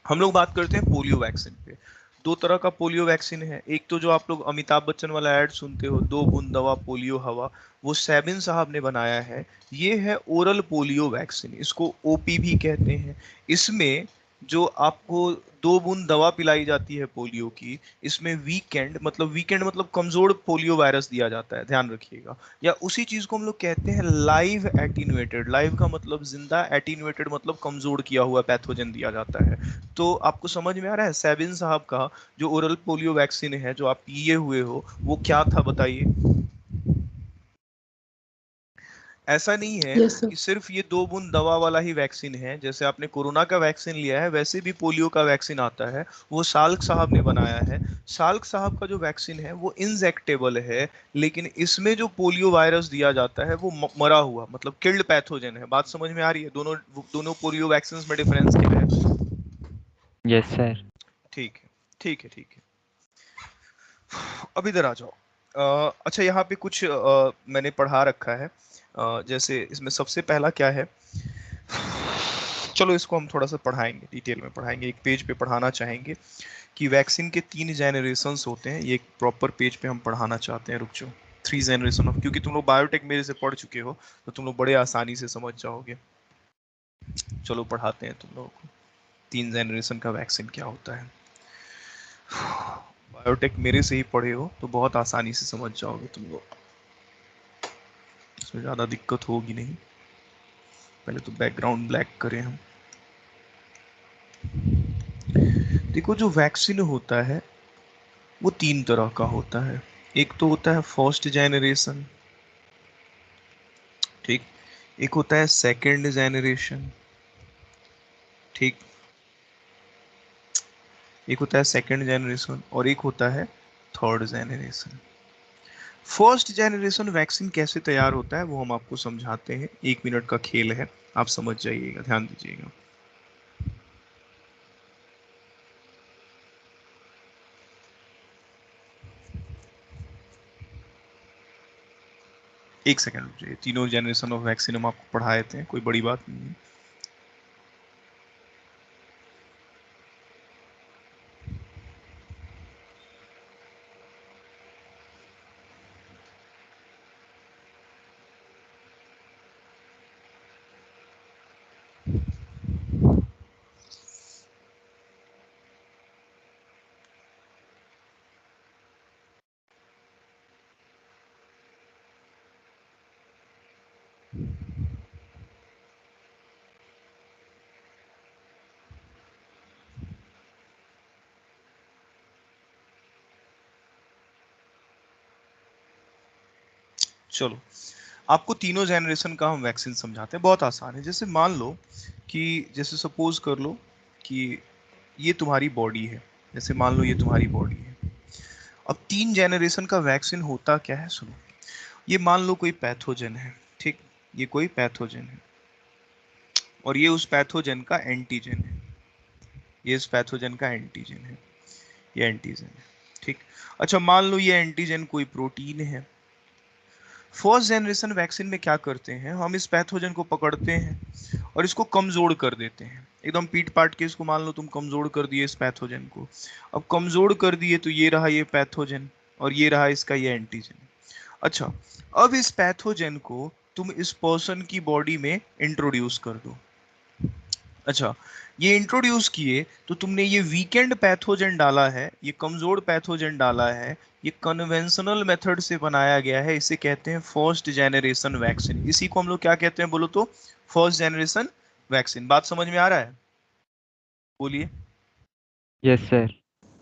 हम लोग बात करते हैं पोलियो वैक्सीन पे। दो तरह का पोलियो वैक्सीन है। एक तो जो आप लोग अमिताभ बच्चन वाला ऐड सुनते हो, 2 बूंद दवा पोलियो हवा, वो सैबिन साहब ने बनाया है। ये है ओरल पोलियो वैक्सीन, इसको ओपी भी कहते हैं। इसमें जो आपको 2 बूंद दवा पिलाई जाती है पोलियो की, इसमें वीकेंड मतलब कमजोर पोलियो वायरस दिया जाता है, ध्यान रखिएगा। या उसी चीज को हम लोग कहते हैं लाइव एटीन्यूएटेड। लाइव का मतलब जिंदा, एटीन्यूएटेड मतलब कमजोर किया हुआ पैथोजन दिया जाता है। तो आपको समझ में आ रहा है सैबिन साहब का जो ओरल पोलियो वैक्सीन है जो आप पिए हुए हो वो क्या था, बताइए। ऐसा नहीं है यस सर। कि सिर्फ ये 2 बूंद दवा वाला ही वैक्सीन है। जैसे आपने कोरोना का वैक्सीन लिया है, वैसे भी पोलियो का वैक्सीन आता है, वो साल्क साहब ने बनाया है। साल्क साहब का जो वैक्सीन है वो इंजेक्टेबल है, लेकिन इसमें जो पोलियो वायरस दिया जाता है वो मरा हुआ, मतलब किल्ड पैथोजन है। बात समझ में आ रही है? दोनों दोनों पोलियो वैक्सीन में डिफरेंस क्या है? Yes sir. ठीक है, ठीक है, ठीक है। अब इधर आ जाओ। अच्छा, यहाँ पे कुछ मैंने पढ़ा रखा है। जैसे इसमें सबसे पहला क्या है, चलो इसको हम थोड़ा सा पढ़ाएंगे, डिटेल में पढ़ाएंगे, एक पेज पे पढ़ाना चाहेंगे कि वैक्सीन के 3 जेनरेशंस होते हैं। ये एक प्रॉपर पेज पे हम पढ़ाना चाहते हैं, रुक जाओ। 3 जेनरेशन ऑफ, क्योंकि तुम लोग बायोटेक मेरे से पढ़ चुके हो तो तुम लोग बड़े आसानी से समझ जाओगे। चलो पढ़ाते हैं तुम लोगों को 3 जेनरेशन का वैक्सीन क्या होता है। बायोटेक मेरे से ही पढ़े हो तो बहुत आसानी से समझ जाओगे तुम लोग, इसमें ज़्यादा दिक्कत होगी नहीं। पहले तो बैकग्राउंड ब्लैक करें हम। देखो, जो वैक्सीन होता है वो 3 तरह का होता है। एक तो होता है फर्स्ट जेनरेशन, ठीक। एक होता है सेकंड जेनरेशन, ठीक। एक होता है सेकंड जेनरेशन और एक होता है third generation. First generation vaccine कैसे तैयार होता है वो हम आपको समझाते हैं, 1 मिनट का खेल है, आप समझ जाइएगा, ध्यान दीजिएगा। एक सेकंड रुक जाइए। तीनों जेनरेशन ऑफ वैक्सीन हम आपको पढ़ाए थे, कोई बड़ी बात नहीं है। चलो आपको तीनों जनरेशन का हम वैक्सीन समझाते हैं, बहुत आसान है। जैसे मान लो कि जैसे सपोज कर लो कि ये तुम्हारी बॉडी है, जैसे मान लो ये तुम्हारी बॉडी है। अब 3 जनरेशन का वैक्सीन होता क्या है, सुनो। ये मान लो कोई पैथोजन है, ठीक, ये कोई पैथोजन है और ये उस पैथोजन का एंटीजन है, ये इस पैथोजन का एंटीजन है, ये एंटीजन है, ठीक। अच्छा मान लो ये एंटीजन कोई प्रोटीन है। फर्स्ट जनरेशन वैक्सीन में क्या करते हैं, हम इस पैथोजन को पकड़ते हैं और इसको कमजोर कर देते हैं, एकदम पीट पाट के इसको मान लो तुम कमजोर कर दिए इस पैथोजन को। अब कमजोर कर दिए तो ये रहा ये पैथोजन और ये रहा इसका ये एंटीजन। अच्छा अब इस पैथोजन को तुम इस पर्सन की बॉडी में इंट्रोड्यूस कर दो। अच्छा ये इंट्रोड्यूस किए तो तुमने ये वीकेंड पैथोजन डाला है, ये कमजोर पैथोजन डाला है, ये कन्वेंशनल मेथड से बनाया गया है, इसे कहते हैं फर्स्ट जनरेशन वैक्सीन। इसी को हम लोग क्या कहते हैं बोलो तो, फर्स्ट जनरेशन वैक्सीन। बात समझ में आ रहा है, बोलिए। Yes sir.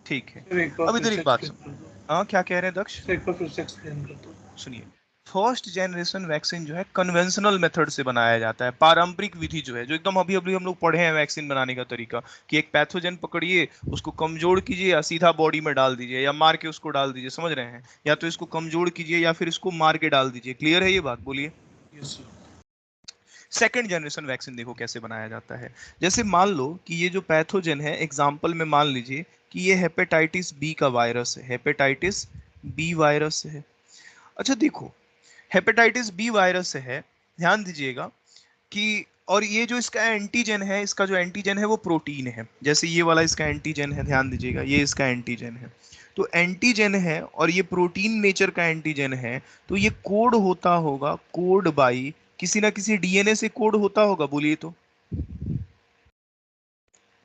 ठीक है, सर, एक बार अब फिर इधर से एक बात explain सुनो। कर दो। हाँ क्या कह रहे हैं दक्ष? सर, एक बार फिर से एक्सप्लेन कर दो। सुनिए, फर्स्ट जनरेशन वैक्सीन जो है कन्वेंशनल मेथड से बनाया जाता है, पारंपरिक विधि जो है, जो एकदम अभी अभी हम लोग पढ़े हैं वैक्सीन बनाने का तरीका, कि एक पैथोजन पकड़िए, उसको कमजोर कीजिए या सीधा बॉडी में डाल दीजिए या मार के उसको डाल दीजिए, समझ रहे हैं? या तो इसको कमजोर कीजिए या फिर इसको मार के डाल दीजिए। क्लियर है ये बात, बोलिए। Yes sir. Second generation vaccine देखो कैसे बनाया जाता है। जैसे मान लो कि ये जो पैथोजन है, एग्जाम्पल में मान लीजिए कि ये हेपेटाइटिस बी का वायरस है, हेपेटाइटिस बी वायरस है। अच्छा देखो, हेपेटाइटिस बी वायरस है, ध्यान दीजिएगा कि, और ये जो इसका एंटीजन है, इसका जो एंटीजन है वो प्रोटीन है। जैसे ये वाला इसका एंटीजन है, ध्यान दीजिएगा, ये इसका एंटीजन है। तो एंटीजन है और ये प्रोटीन नेचर का एंटीजन है, तो ये कोड होता होगा, कोड बाई किसी ना किसी डीएनए से कोड होता होगा, बोलिए तो।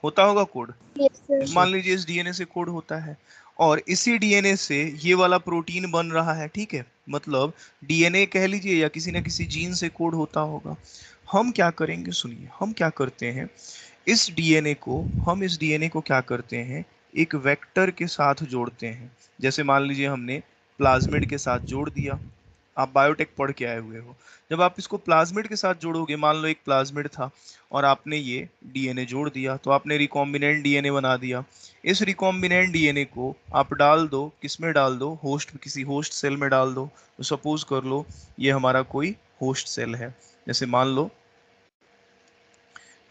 होता होगा कोड। Yes, sir. मान लीजिए इस डीएनए से कोड होता है और इसी डीएनए से ये वाला प्रोटीन बन रहा है, ठीक है, मतलब डीएनए कह लीजिए या किसी ना किसी जीन से कोड होता होगा। हम क्या करेंगे, सुनिए, हम क्या करते हैं, इस डीएनए को, हम इस डीएनए को क्या करते हैं, एक वेक्टर के साथ जोड़ते हैं। जैसे मान लीजिए हमने प्लाज्मिड के साथ जोड़ दिया, आप बायोटेक पढ़ के आए हुए हो। जब आप इसको प्लाज्मिड के साथ जोड़ोगे, मान लो एक प्लाज्मिड था और आपने ये डीएनए जोड़ दिया, तो आपने रिकॉम्बिनेंट डीएनए बना दिया। इस रिकॉम्बिनेंट डीएनए को आप डाल दो, किसमें डाल दो, होस्ट, किसी होस्ट सेल में डाल दो। तो सपोज कर लो ये हमारा कोई होस्ट सेल है, जैसे मान लो,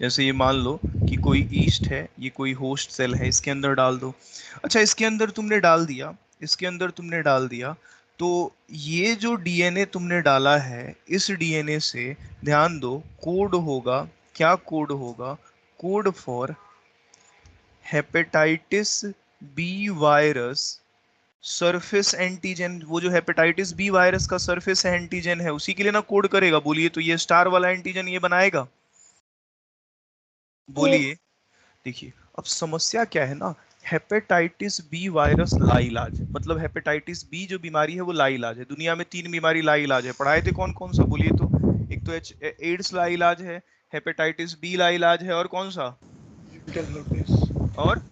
जैसे ये मान लो कि कोई ईस्ट है, ये कोई होस्ट सेल है, इसके अंदर डाल दो। अच्छा इसके अंदर तुमने डाल दिया, इसके अंदर तुमने डाल दिया, तो ये जो डीएनए तुमने डाला है, इस डीएनए से ध्यान दो कोड होगा, क्या कोड होगा, code for hepatitis B virus surface antigen. वो जो हेपेटाइटिस बी वायरस का सरफेस एंटीजन है उसी के लिए ना कोड करेगा, बोलिए तो। ये स्टार वाला एंटीजन ये बनाएगा, बोलिए। देखिए अब समस्या क्या है ना, हेपेटाइटिस बी वायरस लाइलाज, मतलब हेपेटाइटिस बी जो बीमारी है वो लाइलाज है। दुनिया में 3 बीमारी लाइलाज है, पढ़ाए थे कौन कौन सा, बोलिए तो। एक तो एड्स लाइलाज है, हेपेटाइटिस बी लाइलाज है, और कौन सा, जेनिटल हर्पीस। और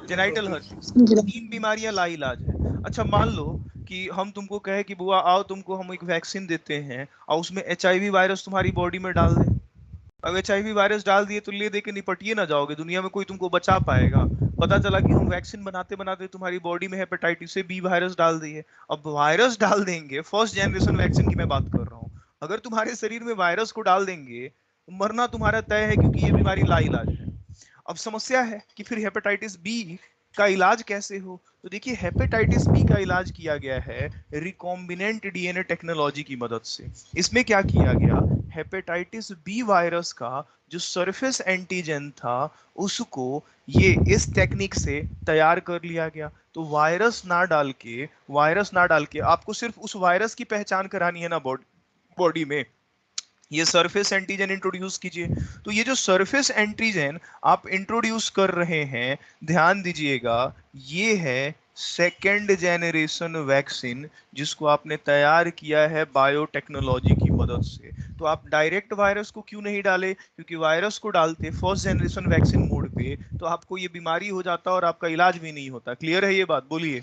जेनाइटल हर्पीस। 3 बीमारियां लाइलाज है। अच्छा मान लो कि हम तुमको कहे कि बुआ आओ तुमको हम एक वैक्सीन देते हैं और उसमें एचआईवी वायरस तुम्हारी बॉडी में डाल दें। अब एचआईवी वायरस डाल दिए तो ले दे के निपटिए ना जाओगे, दुनिया में कोई तुमको बचा पाएगा? पता चला कि हम वैक्सीन बनाते बनाते तुम्हारी बॉडी में हेपेटाइटिस से बी वायरस डाल दिए। अब वायरस डाल देंगे, फर्स्ट जनरेशन वैक्सीन की मैं बात कर रहा हूँ, अगर तुम्हारे शरीर में वायरस को डाल देंगे तो मरना तुम्हारा तय है, क्योंकि ये बीमारी लाइलाज है। अब समस्या है कि फिर हेपेटाइटिस बी का इलाज कैसे हो। तो देखिए हेपेटाइटिस बी का इलाज किया गया है रिकॉम्बिनेंट डीएनए टेक्नोलॉजी की मदद से। इसमें क्या किया गया, हेपेटाइटिस बी वायरस का जो सरफेस एंटीजन था उसको ये इस टेक्निक से तैयार कर लिया गया। तो वायरस ना डाल के, वायरस ना डाल के आपको सिर्फ उस वायरस की पहचान करानी है ना बॉडी में, ये सरफेस एंटीजन इंट्रोड्यूस कीजिए। तो ये जो सरफेस एंटीजन आप इंट्रोड्यूस कर रहे हैं, ध्यान दीजिएगा, ये है सेकेंड जेनरेशन वैक्सीन, जिसको आपने तैयार किया है बायोटेक्नोलॉजी की मदद से। तो आप डायरेक्ट वायरस को क्यों नहीं डाले, क्योंकि वायरस को डालते फर्स्ट जनरेशन वैक्सीन मोड पे तो आपको ये बीमारी हो जाता और आपका इलाज भी नहीं होता। क्लियर है ये बात, बोलिए।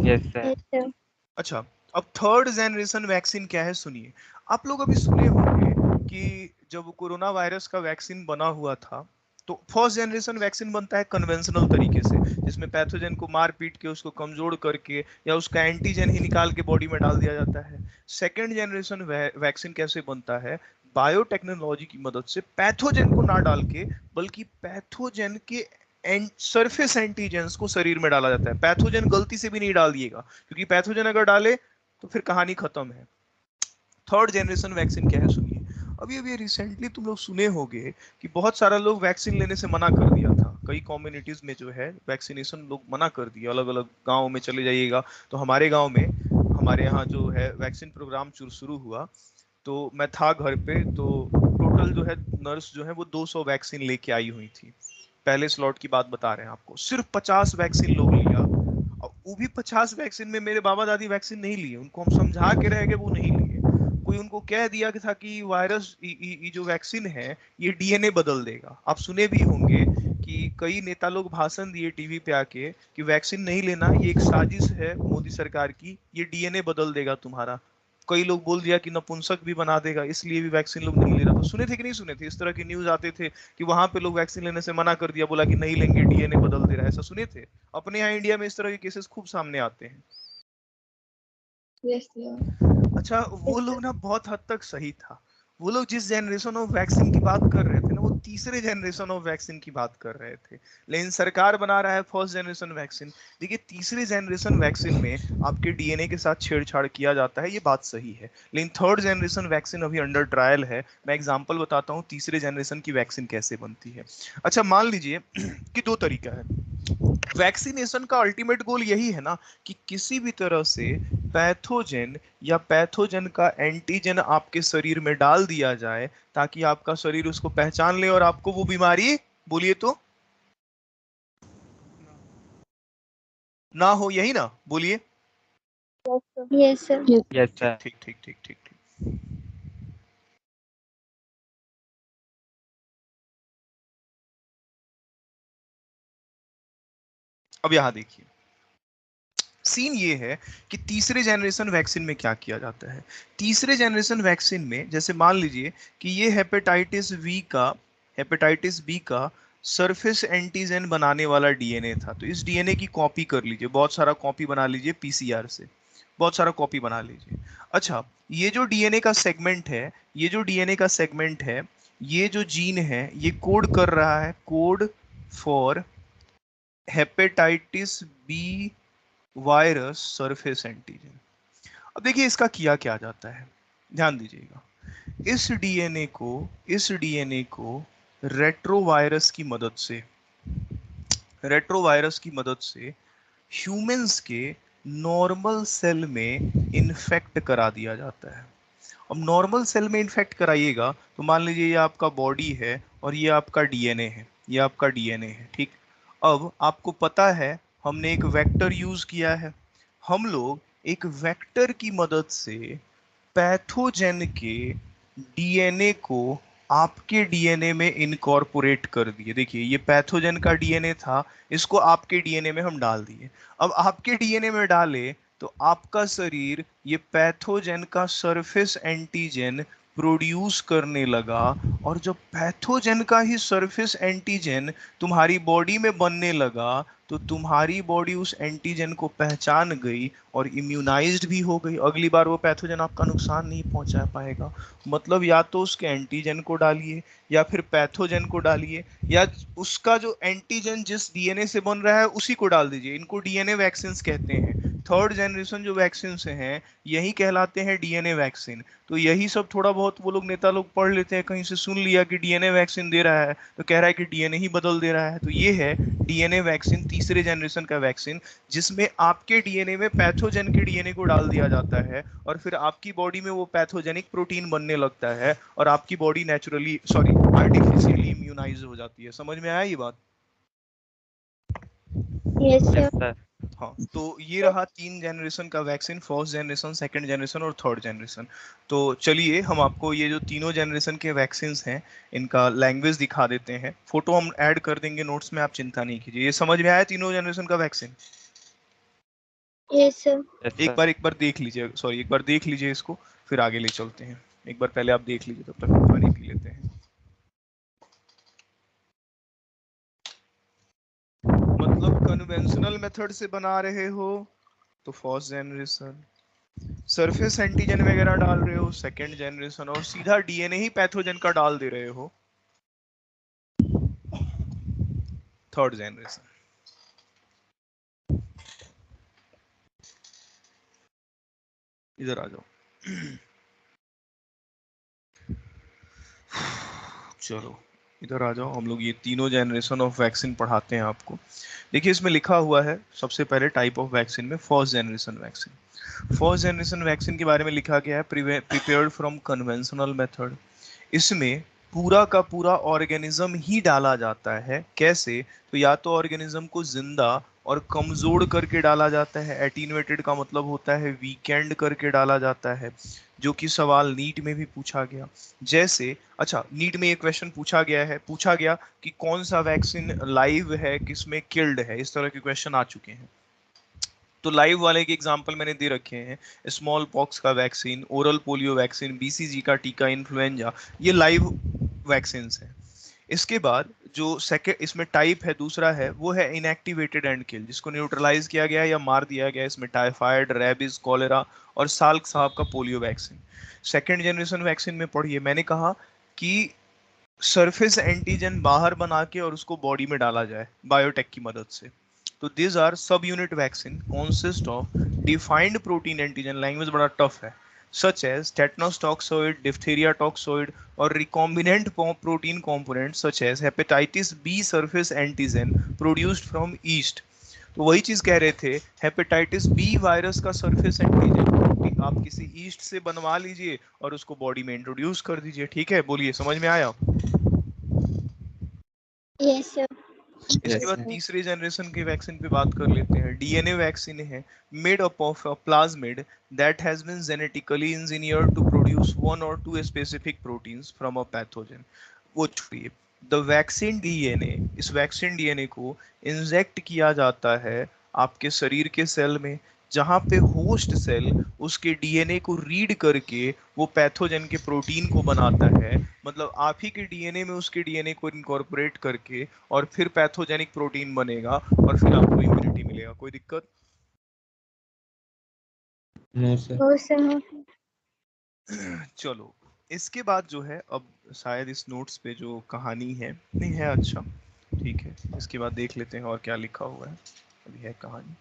Yes sir. Yes, sir. अच्छा अब थर्ड जनरेशन वैक्सीन क्या है सुनिए। आप लोग अभी सुने होंगे कि जब कोरोना वायरस का वैक्सीन बना हुआ था तो फर्स्ट जनरेशन वैक्सीन बनता है कन्वेंशनल तरीके से, जिसमें पैथोजन को मार पीट के उसको कमजोर करके या उसका एंटीजन ही निकाल के बॉडी में डाल दिया जाता है। सेकेंड जनरेशन वैक्सीन कैसे बनता है, बायोटेक्नोलॉजी की मदद से पैथोजन को ना डाल के बल्कि पैथोजन के सरफेस एंटीजेंस को शरीर में डाला जाता है। पैथोजन गलती से भी नहीं डाल दिएगा, क्योंकि पैथोजन अगर डाले तो फिर कहानी खत्म है। थर्ड जनरेशन वैक्सीन क्या है सुनिए। अभी अभी रिसेंटली तुम लोग सुने होंगे कि बहुत सारा लोग वैक्सीन लेने से मना कर दिया था। कई कम्युनिटीज में जो है वैक्सीनेशन लोग मना कर दिया। अलग अलग गांव में चले जाइएगा तो हमारे गांव में, हमारे यहाँ जो है वैक्सीन प्रोग्राम शुरू हुआ तो मैं था घर पे, तो टोटल जो है नर्स जो है वो 200 वैक्सीन लेके आई हुई थी। पहले स्लॉट की बात बता रहे हैं आपको, सिर्फ 50 वैक्सीन लोग लिया। और वो भी 50 वैक्सीन में मेरे बाबा दादी वैक्सीन नहीं लिए, उनको हम समझा के रह गए वो नहीं लिए। कोई उनको कह दिया कि था कि वायरस ये जो वैक्सीन है ये डीएनए बदल देगा। आप सुने भी होंगे कि कई नेता लोग भाषण दिए टीवी पे आके कि वैक्सीन नहीं लेना, ये एक साजिश है मोदी सरकार की, ये डीएनए बदल देगा तुम्हारा। कई लोग बोल दिया कि नपुंसक भी बना देगा, इसलिए भी वैक्सीन लोग नहीं ले रहा। तो सुने थे कि नहीं सुने थे, इस तरह की न्यूज आते थे कि वहां पे लोग वैक्सीन लेने से मना कर दिया, बोला कि नहीं लेंगे डीएनए बदल दे रहा है, ऐसा सुने थे? अपने यहाँ इंडिया में इस तरह के केसेस खूब सामने आते हैं। Yes, sir. अच्छा, वो लोग ना बहुत हद तक सही था। वो लोग जिस जनरेशन ऑफ वैक्सीन की बात कर रहे थे ना, वो तीसरे जनरेशन ऑफ वैक्सीन की बात कर रहे थे। लेकिन सरकार बना रहा है फर्स्ट जनरेशन वैक्सीन। देखिए, तीसरे जनरेशन वैक्सीन में आपके डीएनए के साथ छेड़छाड़ किया जाता है, ये बात सही है। लेकिन थर्ड जनरेशन वैक्सीन अभी अंडर ट्रायल है। मैं एग्जांपल बताता हूँ तीसरे जनरेशन की वैक्सीन कैसे बनती है। अच्छा, मान लीजिए कि दो तरीका है। वैक्सीनेशन का अल्टीमेट गोल यही है ना कि किसी भी तरह से पैथोजन या पैथोजन का एंटीजन आपके शरीर में डाल दिया जाए ताकि आपका शरीर उसको पहचान ले और आपको वो बीमारी, बोलिए तो, ना हो। यही ना, बोलिए। Yes, sir. Yes. Yes, ठीक sir. ठीक ठीक ठीक ठीक ठीक। अब यहां देखिए, सीन ये है कि तीसरे जनरेशन वैक्सीन में क्या किया जाता है। तीसरे जनरेशन वैक्सीन में जैसे मान लीजिए कि ये हेपेटाइटिस बी का सरफेस एंटीजन बनाने वाला डीएनए था, तो इस डीएनए की कॉपी कर लीजिए, बहुत सारा कॉपी बना लीजिए पीसीआर से, बहुत सारा कॉपी बना लीजिए। अच्छा, ये जो डीएनए का सेगमेंट है, ये जो डीएनए का सेगमेंट है, ये जो जीन है ये कोड कर रहा है, code for hepatitis B virus surface antigen. अब देखिए इसका किया क्या जाता है, ध्यान दीजिएगा। इस डीएनए को रेट्रोवायरस की मदद से, रेट्रोवायरस की मदद से ह्यूमंस के नॉर्मल सेल में इन्फेक्ट करा दिया जाता है। अब नॉर्मल सेल में इन्फेक्ट कराइएगा तो मान लीजिए ये आपका बॉडी है और ये आपका डीएनए है, ये आपका डीएनए है, ठीक। अब आपको पता है हमने एक वेक्टर यूज किया है। हम लोग एक वेक्टर की मदद से पैथोजेन के डीएनए को आपके डीएनए में इनकॉर्पोरेट कर दिए। देखिए ये पैथोजेन का डीएनए था, इसको आपके डीएनए में हम डाल दिए। अब आपके डीएनए में डाले तो आपका शरीर ये पैथोजेन का सरफेस एंटीजन प्रोड्यूस करने लगा। और जब पैथोजेन का ही सरफेस एंटीजन तुम्हारी बॉडी में बनने लगा तो तुम्हारी बॉडी उस एंटीजन को पहचान गई और इम्यूनाइज्ड भी हो गई। अगली बार वो पैथोजन आपका नुकसान नहीं पहुंचा पाएगा। मतलब या तो उसके एंटीजन को डालिए या फिर पैथोजन को डालिए, या उसका जो एंटीजन जिस डीएनए से बन रहा है उसी को डाल दीजिए। इनको डीएनए वैक्सीन कहते हैं। थर्ड जनरेशन जो वैक्सीन हैं यही कहलाते हैं डीएनए वैक्सीन। तो यही सब थोड़ा बहुत वो लोग नेता लोग पढ़ लेते हैं, कहीं से सुन लिया कि डीएनए वैक्सीन दे रहा है तो कह रहा है कि डीएनए ही बदल दे रहा है। तो ये है डीएनए वैक्सीन, तीसरे जनरेशन का वैक्सीन, जिसमें आपके डीएनए में पैथोजन के डीएनए को डाल दिया जाता है और फिर आपकी बॉडी में वो पैथोजेनिक प्रोटीन बनने लगता है और आपकी body naturally, sorry, artificially immunise हो जाती है। समझ में आया ये बात? Yes, sir. Yes, sir. हाँ, तो ये रहा तीन जनरेशन का vaccine, first generation, second generation और थर्ड जनरेशन। तो चलिए हम आपको ये जो तीनों जनरेशन के वैक्सीन हैं इनका लैंग्वेज दिखा देते हैं। फोटो हम ऐड कर देंगे नोट्स में, आप चिंता नहीं कीजिए। ये समझ में आया तीनों जनरेशन का वैक्सीन? Yes, sir. Yes, एक sir. बार देख लीजिए, सॉरी एक बार देख लीजिए इसको, फिर आगे ले चलते हैं। एक बार पहले आप देख लीजिए, तब तक हम पानी पी लेते हैं। मतलब कन्वेंशनल मेथड से बना रहे हो तो फर्स्ट जनरेशन, सरफेस एंटीजन वगैरह डाल रहे हो सेकंड जनरेशन, और सीधा डीएनए ही पैथोजन का डाल दे रहे हो थर्ड जनरेशन। इधर आ जाओ। चलो इधर आ जाओ, हम लोग ये तीनों जनरेशन ऑफ वैक्सीन पढ़ाते हैं आपको। देखिए इसमें लिखा हुआ है सबसे पहले टाइप ऑफ वैक्सीन में first generation vaccine. First generation vaccine के बारे में लिखा गया है प्रिपेयर्ड फ्रॉम कन्वेंशनल मेथड। इसमें पूरा का पूरा ऑर्गेनिज्म ही डाला जाता है। कैसे? तो या तो ऑर्गेनिज्म को जिंदा और कमजोर करके डाला जाता है, एटीन्यूएटेड का मतलब होता है वीकेंड करके डाला जाता है, जो कि सवाल नीट में भी पूछा गया। जैसे अच्छा, नीट में ये क्वेश्चन पूछा गया कि कौन सा वैक्सीन लाइव है किसमें किल्ड है, इस तरह के क्वेश्चन आ चुके हैं। तो लाइव वाले के एग्जांपल मैंने दे रखे हैं, स्मॉल पॉक्स का vaccine, oral polio vaccine, BCG का टीका, इन्फ्लुएंजा, ये लाइव वैक्सीन हैं। इसके बाद जो सेकेंड इसमें टाइप है दूसरा है, वो है इनएक्टिवेटेड एंड किल, जिसको न्यूट्रलाइज किया गया या मार दिया गया। इसमें टाइफाइड, रेबीज, कॉलेरा और साल्क साहब का polio vaccine. Second generation vaccine में पढ़िए, मैंने कहा कि सरफेस एंटीजन बाहर बना के और उसको बॉडी में डाला जाए बायोटेक की मदद से। तो these are सब unit vaccine consist of defined protein antigen, language बड़ा टफ है, such as tetanus toxoid, diphtheria toxoid और recombinant protein component such as hepatitis B surface antigen produced from yeast। तो वही चीज कह रहे थे, हेपेटाइटिस बी वायरस का सरफेस एंटीजन आप किसी ईस्ट से बनवा लीजिए और उसको बॉडी में इंट्रोड्यूस कर दीजिए। ठीक है, बोलिए समझ में आया? Yes, sir. इसके Yes, बाद sir. तीसरे जनरेशन के वैक्सीन पे बात कर लेते हैं। डीएनए वैक्सीन है, made up of a plasmid that has been genetically engineered to produce one or two specific proteins from a pathogen. वो छोड़िए, द वैक्सीन डीएनए, इस वैक्सीन डीएनए को इंजेक्ट किया जाता है आपके शरीर के सेल में, जहां पे होस्ट सेल उसके डीएनए को रीड करके वो पैथोजन के प्रोटीन को बनाता है। मतलब आप ही के डीएनए में उसके डीएनए को इनकॉर्पोरेट करके और फिर पैथोजेनिक प्रोटीन बनेगा और फिर आपको इम्यूनिटी मिलेगा। कोई दिक्कत? No, sir. No, sir. चलो इसके बाद जो है, अब शायद इस नोट्स पे जो कहानी है नहीं है, अच्छा ठीक है, इसके बाद देख लेते हैं और क्या लिखा हुआ है। अभी है कहानी।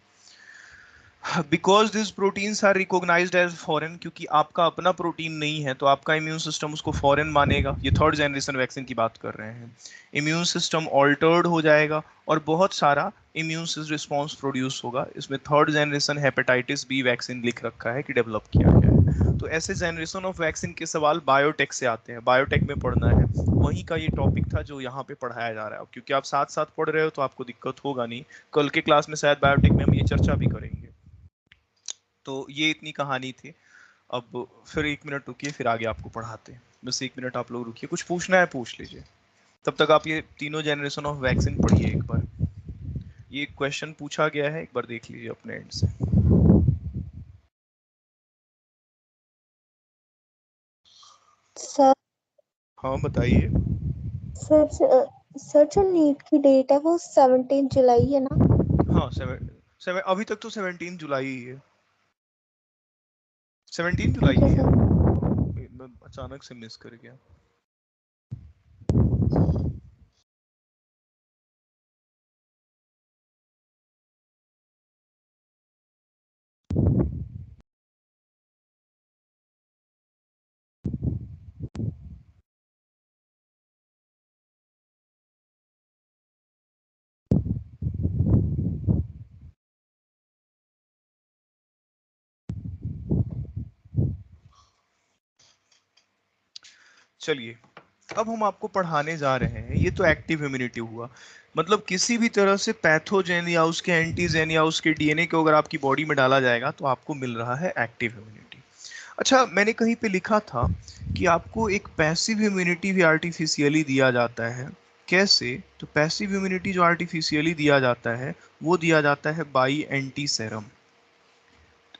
Because this proteins are recognised as foreign, क्योंकि आपका अपना प्रोटीन नहीं है तो आपका इम्यून सिस्टम उसको फॉरेन मानेगा। ये थर्ड जनरेशन वैक्सीन की बात कर रहे हैं। इम्यून सिस्टम ऑल्टर्ड हो जाएगा और बहुत सारा इम्यून रिस्पॉन्स प्रोड्यूस होगा। इसमें third generation hepatitis B vaccine लिख रखा है कि डेवलप किया गया है। तो ऐसे जनरेशन ऑफ वैक्सीन के सवाल बायोटेक से आते हैं, बायोटेक में पढ़ना है। वहीं का ये टॉपिक था जो यहाँ पे पढ़ाया जा रहा है। क्योंकि आप साथ साथ पढ़ रहे हो तो आपको दिक्कत होगा नहीं, कल के क्लास में शायद बायोटेक में हम ये चर्चा भी करेंगे। तो ये इतनी कहानी थी। अब फिर 1 मिनट रुकिए, फिर आगे आपको पढ़ाते हैं। बस 1 मिनट आप लोग रुकिए, कुछ पूछना है पूछ लीजिए। तब तक आप ये तीनों जनरेशन ऑफ वैक्सीन पढ़िए एक बार। ये क्वेश्चन पूछा गया है, एक बार देख लीजिए अपने एंड से। सर हाँ बताइए। सर सर जो नीट की डेट है वो 17 जुलाई है ना? हाँ अभी तक तो 17 जुलाई ही है। 17 जुलाई ठीक है ही है। सर। मैं अचानक से मिस कर गया। चलिए अब हम आपको पढ़ाने जा रहे हैं, ये तो एक्टिव इम्यूनिटी हुआ। मतलब किसी भी तरह से पैथोजेन या उसके एंटीजेन या उसके डीएनए को अगर आपकी बॉडी में डाला जाएगा तो आपको मिल रहा है एक्टिव इम्यूनिटी। अच्छा, मैंने कहीं पे लिखा था कि आपको एक पैसिव इम्यूनिटी भी आर्टिफिशियली दिया जाता है। कैसे? तो पैसिव इम्यूनिटी जो आर्टिफिशियली दिया जाता है वो दिया जाता है by anti serum.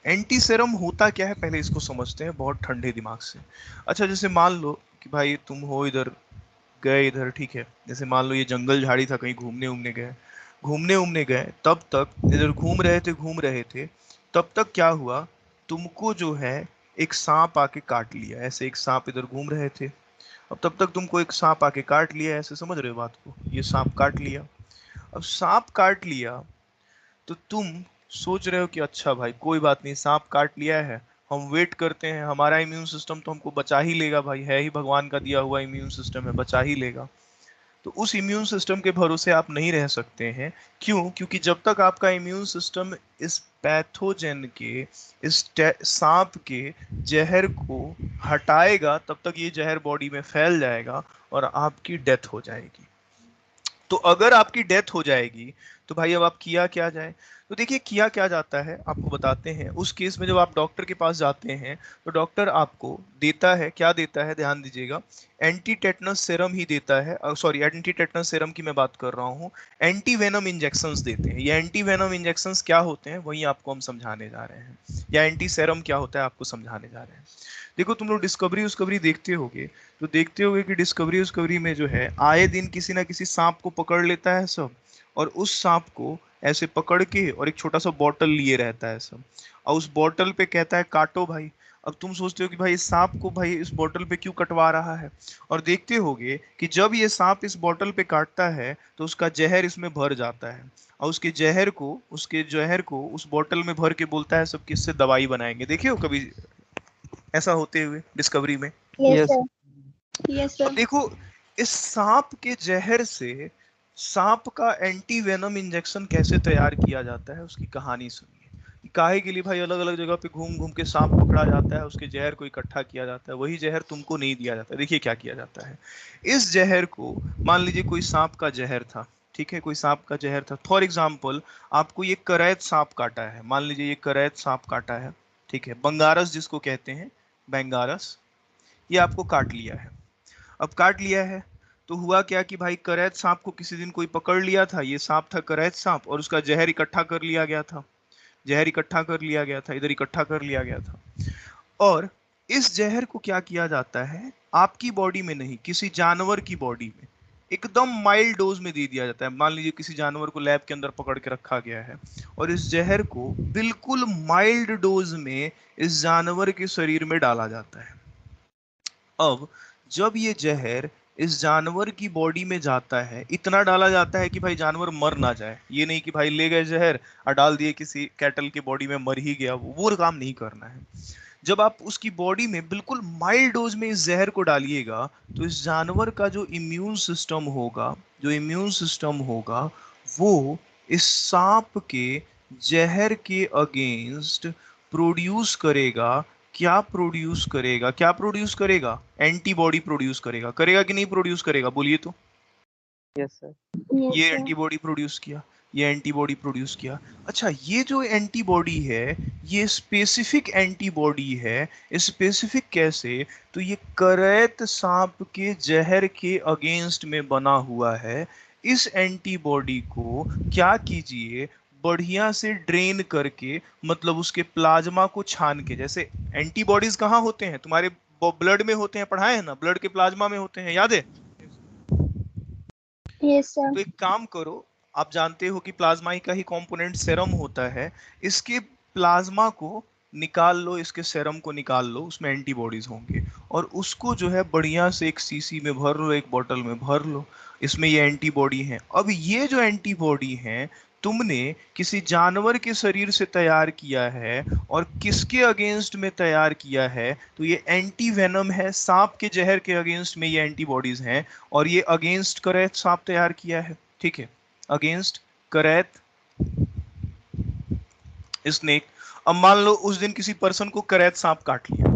Anti serum होता क्या है पहले इसको समझते हैं बहुत ठंडे दिमाग से। अच्छा जैसे मान लो कि भाई तुम हो इधर, गए इधर, ठीक है, जैसे मान लो ये जंगल झाड़ी था, कहीं घूमने उमने गए, घूमने उमने गए, तब तक इधर घूम रहे थे, तब तक क्या हुआ, तुमको जो है एक सांप आके काट लिया। ऐसे एक सांप इधर घूम रहे थे, अब तब तक तुमको एक सांप आके काट लिया, ऐसे समझ रहे हो बात को, ये सांप काट लिया। अब सांप काट लिया तो तुम सोच रहे हो कि अच्छा भाई कोई बात नहीं, सांप काट लिया है, हम वेट करते हैं, हमारा इम्यून सिस्टम तो हमको बचा ही लेगा भाई, है ही भगवान का दिया हुआ इम्यून सिस्टम है, बचा ही लेगा। तो उस इम्यून सिस्टम के भरोसे आप नहीं रह सकते हैं। क्यों? क्योंकि जब तक आपका इम्यून सिस्टम इस पैथोजन के, इस सांप के जहर को हटाएगा, तब तक ये जहर बॉडी में फैल जाएगा और आपकी डेथ हो जाएगी। तो अगर आपकी डेथ हो जाएगी तो भाई अब आप किया क्या जाए? तो देखिए किया क्या जाता है आपको बताते हैं। उस केस में जब आप डॉक्टर के पास जाते हैं तो डॉक्टर आपको देता है, क्या देता है ध्यान दीजिएगा, एंटी टेटनस सेरम ही देता है। सॉरी, एंटी टेटनस सेरम की मैं बात कर रहा हूँ, एंटी वेनम इंजेक्शंस देते हैं। ये एंटी वेनम इंजेक्शंस क्या होते हैं वही आपको हम समझाने जा रहे हैं, या एंटी सेरम क्या होता है आपको समझाने जा रहे हैं। देखो तुम लोग डिस्कवरी उस्कवरी देखते होगे, तो देखते होगे कि डिस्कवरी उस्कवरी में जो है आए दिन किसी ना किसी सांप को पकड़ लेता है सब, और उस सांप को ऐसे पकड़ के और एक छोटा सा बॉटल लिए रहता है सब, और उस बॉटल पे कहता है काटो भाई। अब तुम सोचते हो कि भाई इस सांप को भाई इस बॉटल पे क्यों कटवा रहा है, और देखते होगे कि जब ये सांप इस बॉटल पे काटता है तो उसका जहर इसमें भर जाता है, और उसके जहर को उस बॉटल में भर के बोलता है सब कि इससे दवाई बनाएंगे। देखे हो कभी ऐसा होते हुए डिस्कवरी में? Yes yes sir. यस अब सर। देखो इस सांप के जहर से सांप का एंटी वेनम इंजेक्शन कैसे तैयार किया जाता है, उसकी कहानी सुनिए। काहे के लिए भाई अलग अलग जगह पे घूम घूम के सांप पकड़ा जाता है, उसके जहर को इकट्ठा किया जाता है, वही जहर तुमको नहीं दिया जाता। देखिए क्या किया जाता है, इस जहर को, मान लीजिए कोई सांप का जहर था, ठीक है, कोई सांप का जहर था, फॉर एग्जाम्पल आपको ये करैत सांप काटा है, मान लीजिए ये करैत सांप काटा है, ठीक है, बंगारस जिसको कहते हैं, बेंगारस, ये आपको काट लिया है। अब काट लिया है तो हुआ क्या कि भाई करैत सांप को किसी दिन कोई पकड़ लिया था, ये सांप था करैत सांप, और उसका जहर इकट्ठा कर लिया गया था, जहर इकट्ठा कर लिया गया था, इधर इकट्ठा कर लिया गया था। और इस जहर को क्या किया जाता है, आपकी बॉडी में नहीं, किसी जानवर की बॉडी में एकदम माइल्ड डोज में दे दिया जाता है। मान लीजिए किसी जानवर को लैब के अंदर पकड़ के रखा गया है, और इस जहर को बिल्कुल माइल्ड डोज में इस जानवर के शरीर में डाला जाता है। अब जब ये जहर इस जानवर की बॉडी में जाता है, इतना डाला जाता है कि भाई जानवर मर ना जाए, ये नहीं कि भाई ले गए जहर और डाल दिए किसी कैटल की बॉडी में, मर ही गया, वो काम नहीं करना है। जब आप उसकी बॉडी में बिल्कुल माइल्ड डोज में इस जहर को डालिएगा तो इस जानवर का जो इम्यून सिस्टम होगा, वो इस सांप के जहर के अगेंस्ट प्रोड्यूस करेगा। क्या प्रोड्यूस करेगा? एंटीबॉडी प्रोड्यूस करेगा। करेगा कि नहीं प्रोड्यूस करेगा, बोलिए तो। यस सर यस ये सर। एंटीबॉडी प्रोड्यूस किया, ये एंटीबॉडी प्रोड्यूस किया। अच्छा ये जो एंटीबॉडी है ये स्पेसिफिक एंटीबॉडी है। स्पेसिफिक कैसे? तो ये करैत सांप के जहर के अगेंस्ट में बना हुआ है। इस एंटीबॉडी को क्या कीजिए, बढ़िया से ड्रेन करके, मतलब उसके प्लाज्मा को छान के, जैसे एंटीबॉडीज कहाँ होते हैं तुम्हारे, ब्लड में होते हैं, पढ़ाए हैं ना, ब्लड के प्लाज्मा में होते हैं, याद है? Yes sir. तो एक काम करो, आप जानते हो कि प्लाज्मा का ही कंपोनेंट सेरम होता है, इसके प्लाज्मा को निकाल लो, इसके सेरम को निकाल लो, उसमें एंटीबॉडीज होंगे, और उसको जो है बढ़िया से एक सीसी में भर लो, एक बोतल में भर लो, इसमें ये एंटीबॉडी हैं। अब ये जो एंटीबॉडी हैं तुमने किसी जानवर के शरीर से तैयार किया है, और किसके अगेंस्ट में तैयार किया है? तो ये एंटी वेनम है, सांप के जहर के अगेंस्ट में ये एंटीबॉडीज हैं, और ये अगेंस्ट करैत सांप तैयार किया है, ठीक है, अगेंस्ट करैत स्नेक। अब मान लो उस दिन किसी पर्सन को करैत सांप काट लिया,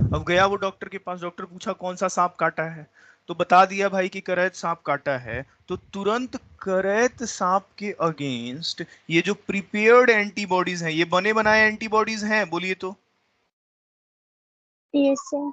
अब गया वो डॉक्टर के पास, डॉक्टर पूछा कौन सा सांप काटा है, तो बता दिया भाई कि करैत सांप काटा है, तो तुरंत करैत सांप के अगेंस्ट ये जो प्रिपेयर्ड एंटीबॉडीज हैं, ये बने बनाए एंटीबॉडीज हैं, बोलिए तो, यस सर।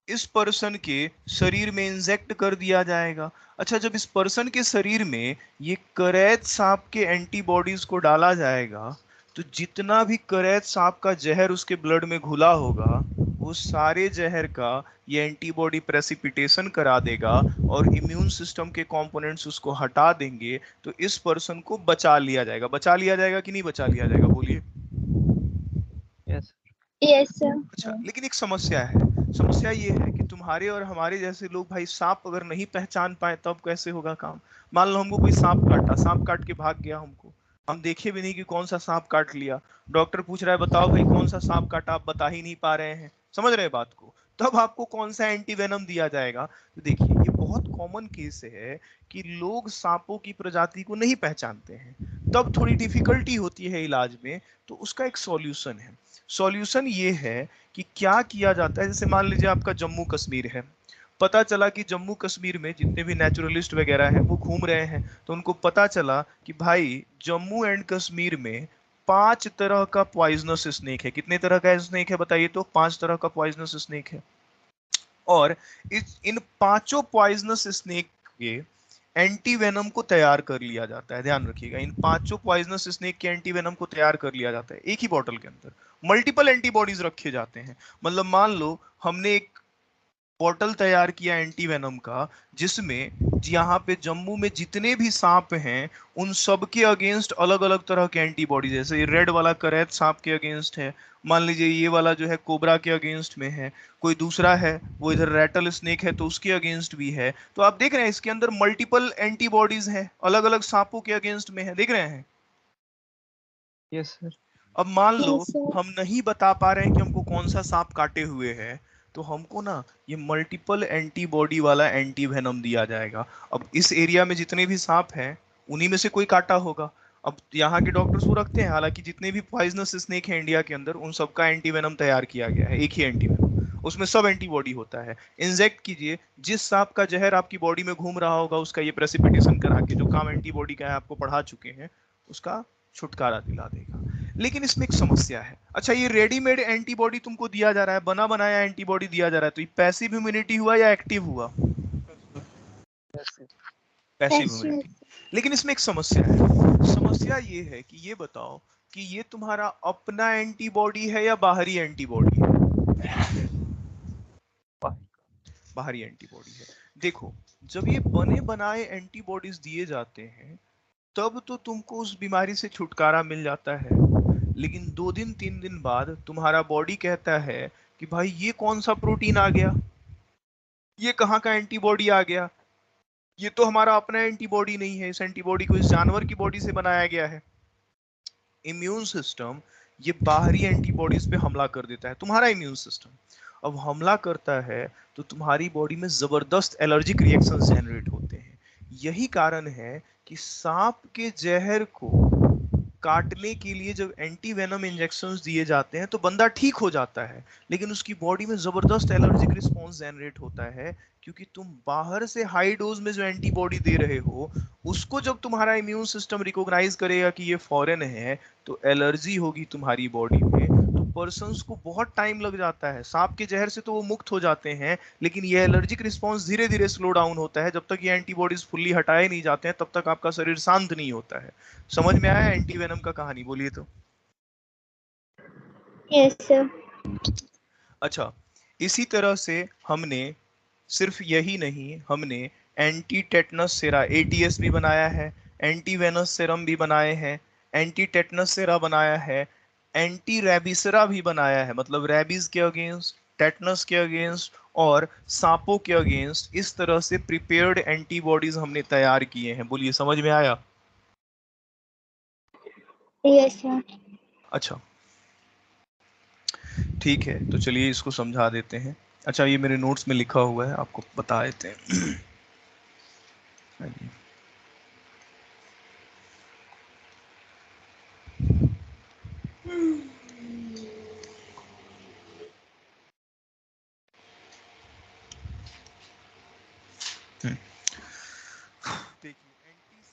इस पर्सन के शरीर में इंजेक्ट कर दिया जाएगा। अच्छा जब इस पर्सन के शरीर में ये करैत सांप के एंटीबॉडीज को डाला जाएगा तो जितना भी करैत सांप का जहर उसके ब्लड में घुला होगा वो सारे जहर का ये एंटीबॉडी प्रेसिपिटेशन करा देगा और इम्यून सिस्टम के कंपोनेंट्स उसको हटा देंगे, तो इस पर्सन को बचा लिया जाएगा। बचा लिया जाएगा कि नहीं बचा लिया जाएगा, बोलिए। Yes yes sir. अच्छा, लेकिन एक समस्या है। समस्या ये है कि तुम्हारे और हमारे जैसे लोग भाई सांप अगर नहीं पहचान पाए तब कैसे होगा काम। मान लो हमको कोई सांप काटा, सांप काट के भाग गया, हमको हम देखे भी नहीं कि कौन सा सांप काट लिया, डॉक्टर पूछ रहा है बताओ भाई कौन सा सांप काटा, आप बता ही नहीं पा रहे हैं, समझ रहे हैं बात को, तब आपको कौन सा एंटीवेनम दिया जाएगा। तो देखिए ये बहुत कॉमन केस है कि लोग सांपों की प्रजाति को नहीं पहचानते हैं, तब थोड़ी डिफिकल्टी होती है इलाज में। तो उसका एक सॉल्यूशन है। सॉल्यूशन ये है कि क्या किया जाता है, जैसे मान लीजिए आपका जम्मू कश्मीर है, पता चला कि जम्मू कश्मीर में जितने भी नेचुरलिस्ट वगैरह हैं वो घूम रहे हैं, तो उनको पता चला कि भाई जम्मू एंड कश्मीर में 5 तरह का पॉइजनस स्नेक है। कितने तरह का स्नेक है बताइए, तो 5 तरह का पॉइजनस स्नेक है। और इन पांचों पॉइजनस स्नेक के एंटीवेनम को तैयार कर लिया जाता है। ध्यान रखिएगा, इन पांचों पॉइजनस स्नेक के एंटीवेनम को तैयार कर लिया जाता है एक ही बॉटल के अंदर। मल्टीपल एंटीबॉडीज रखे जाते हैं। मतलब मान लो हमने एक बॉटल तैयार किया एंटीवेनम का, जिसमें यहाँ पे जम्मू में जितने भी सांप हैं उन सब के अगेंस्ट अलग अलग तरह के एंटीबॉडी, जैसे ये रेड वाला करैत सांप के अगेंस्ट है, मान लीजिए ये वाला जो है कोबरा के अगेंस्ट में है, कोई दूसरा है वो इधर रैटल स्नेक है तो उसके अगेंस्ट भी है। तो आप देख रहे हैं इसके अंदर मल्टीपल एंटीबॉडीज हैं, अलग अलग सांपों के अगेंस्ट में है, देख रहे हैं। Yes sir. अब मान लो यस सर। हम नहीं बता पा रहे हैं कि हमको कौन सा सांप काटे हुए है, तो हमको ना ये मल्टीपल एंटीबॉडी वाला एंटीवेनम दिया जाएगा। अब इस एरिया में जितने भी सांप हैं उन्हीं में से कोई काटा होगा। अब यहाँ के डॉक्टर्स वो रखते हैं, हालांकि जितने भी पॉइजनस स्नेक हैं इंडिया के अंदर उन सबका एंटीवेनम तैयार किया गया है, एक ही एंटीवेनम, उसमें सब एंटीबॉडी होता है। इंजेक्ट कीजिए, जिस सांप का जहर आपकी बॉडी में घूम रहा होगा उसका ये प्रेसिपिटेशन करा के जो काम एंटीबॉडी का है आपको पढ़ा चुके हैं, उसका छुटकारा दिला देगा। लेकिन इसमें एक समस्या है। अच्छा, ये रेडीमेड एंटीबॉडी तुमको दिया जा रहा है, बना बनाया एंटीबॉडी दिया जा रहा है, तो ये पैसिव इम्यूनिटी हुआ या एक्टिव हुआ? Passive immunity. लेकिन इसमें एक समस्या है। समस्या ये है कि ये बताओ कि ये तुम्हारा अपना एंटीबॉडी है या बाहरी एंटीबॉडी है? बाहरी एंटीबॉडी है। देखो, जब ये बने बनाए एंटीबॉडीज दिए जाते हैं तब तो तुमको उस बीमारी से छुटकारा मिल जाता है, लेकिन 2 दिन 3 दिन बाद तुम्हारा बॉडी कहता है कि भाई ये कौन सा प्रोटीन आ गया, ये कहाँ का एंटीबॉडी आ गया, ये तो हमारा अपना एंटीबॉडी नहीं है, इस एंटीबॉडी को इस जानवर की बॉडी से बनाया गया है। इम्यून सिस्टम ये बाहरी एंटीबॉडीज पे हमला कर देता है। तुम्हारा इम्यून सिस्टम अब हमला करता है तो तुम्हारी बॉडी में जबरदस्त एलर्जिक रिएक्शंस जनरेट होते हैं। यही कारण है कि सांप के जहर को काटने के लिए जब एंटी वेनम इंजेक्शंस दिए जाते हैं तो बंदा ठीक हो जाता है, लेकिन उसकी बॉडी में जबरदस्त एलर्जिक रिस्पॉन्स जनरेट होता है, क्योंकि तुम बाहर से हाई डोज में जो एंटीबॉडी दे रहे हो उसको जब तुम्हारा इम्यून सिस्टम रिकॉग्नाइज करेगा कि ये फॉरेन है तो एलर्जी होगी तुम्हारी बॉडी में। तो पर्सन्स को बहुत टाइम लग जाता है। सांप के जहर से तो वो मुक्त हो जाते हैं, लेकिन ये एलर्जिक रिस्पॉन्स धीरे धीरे स्लो डाउन होता है। जब तक ये एंटीबॉडीज फुल्ली हटाए नहीं जाते हैं तब तक आपका शरीर शांत नहीं होता है। समझ में आया एंटी वेनम का कहानी, बोलिए तो। Yes sir. अच्छा, इसी तरह से हमने सिर्फ यही नहीं, हमने एंटी टेटनस सेरा एटीएस भी बनाया है, एंटी वेनस सेरम भी बनाए हैं, एंटी टेटनस सेरा बनाया है, एंटी रेबिसरा भी बनाया है, मतलब रेबीज के अगेंस्ट, टेटनस के अगेंस्ट और सांपों के अगेंस्ट। इस तरह से प्रिपेयर्ड एंटीबॉडीज हमने तैयार किए हैं। बोलिए, समझ में आया? Yes sir. अच्छा ठीक है, तो चलिए इसको समझा देते हैं। अच्छा, ये मेरे नोट्स में लिखा हुआ है, आपको बता देते हैं।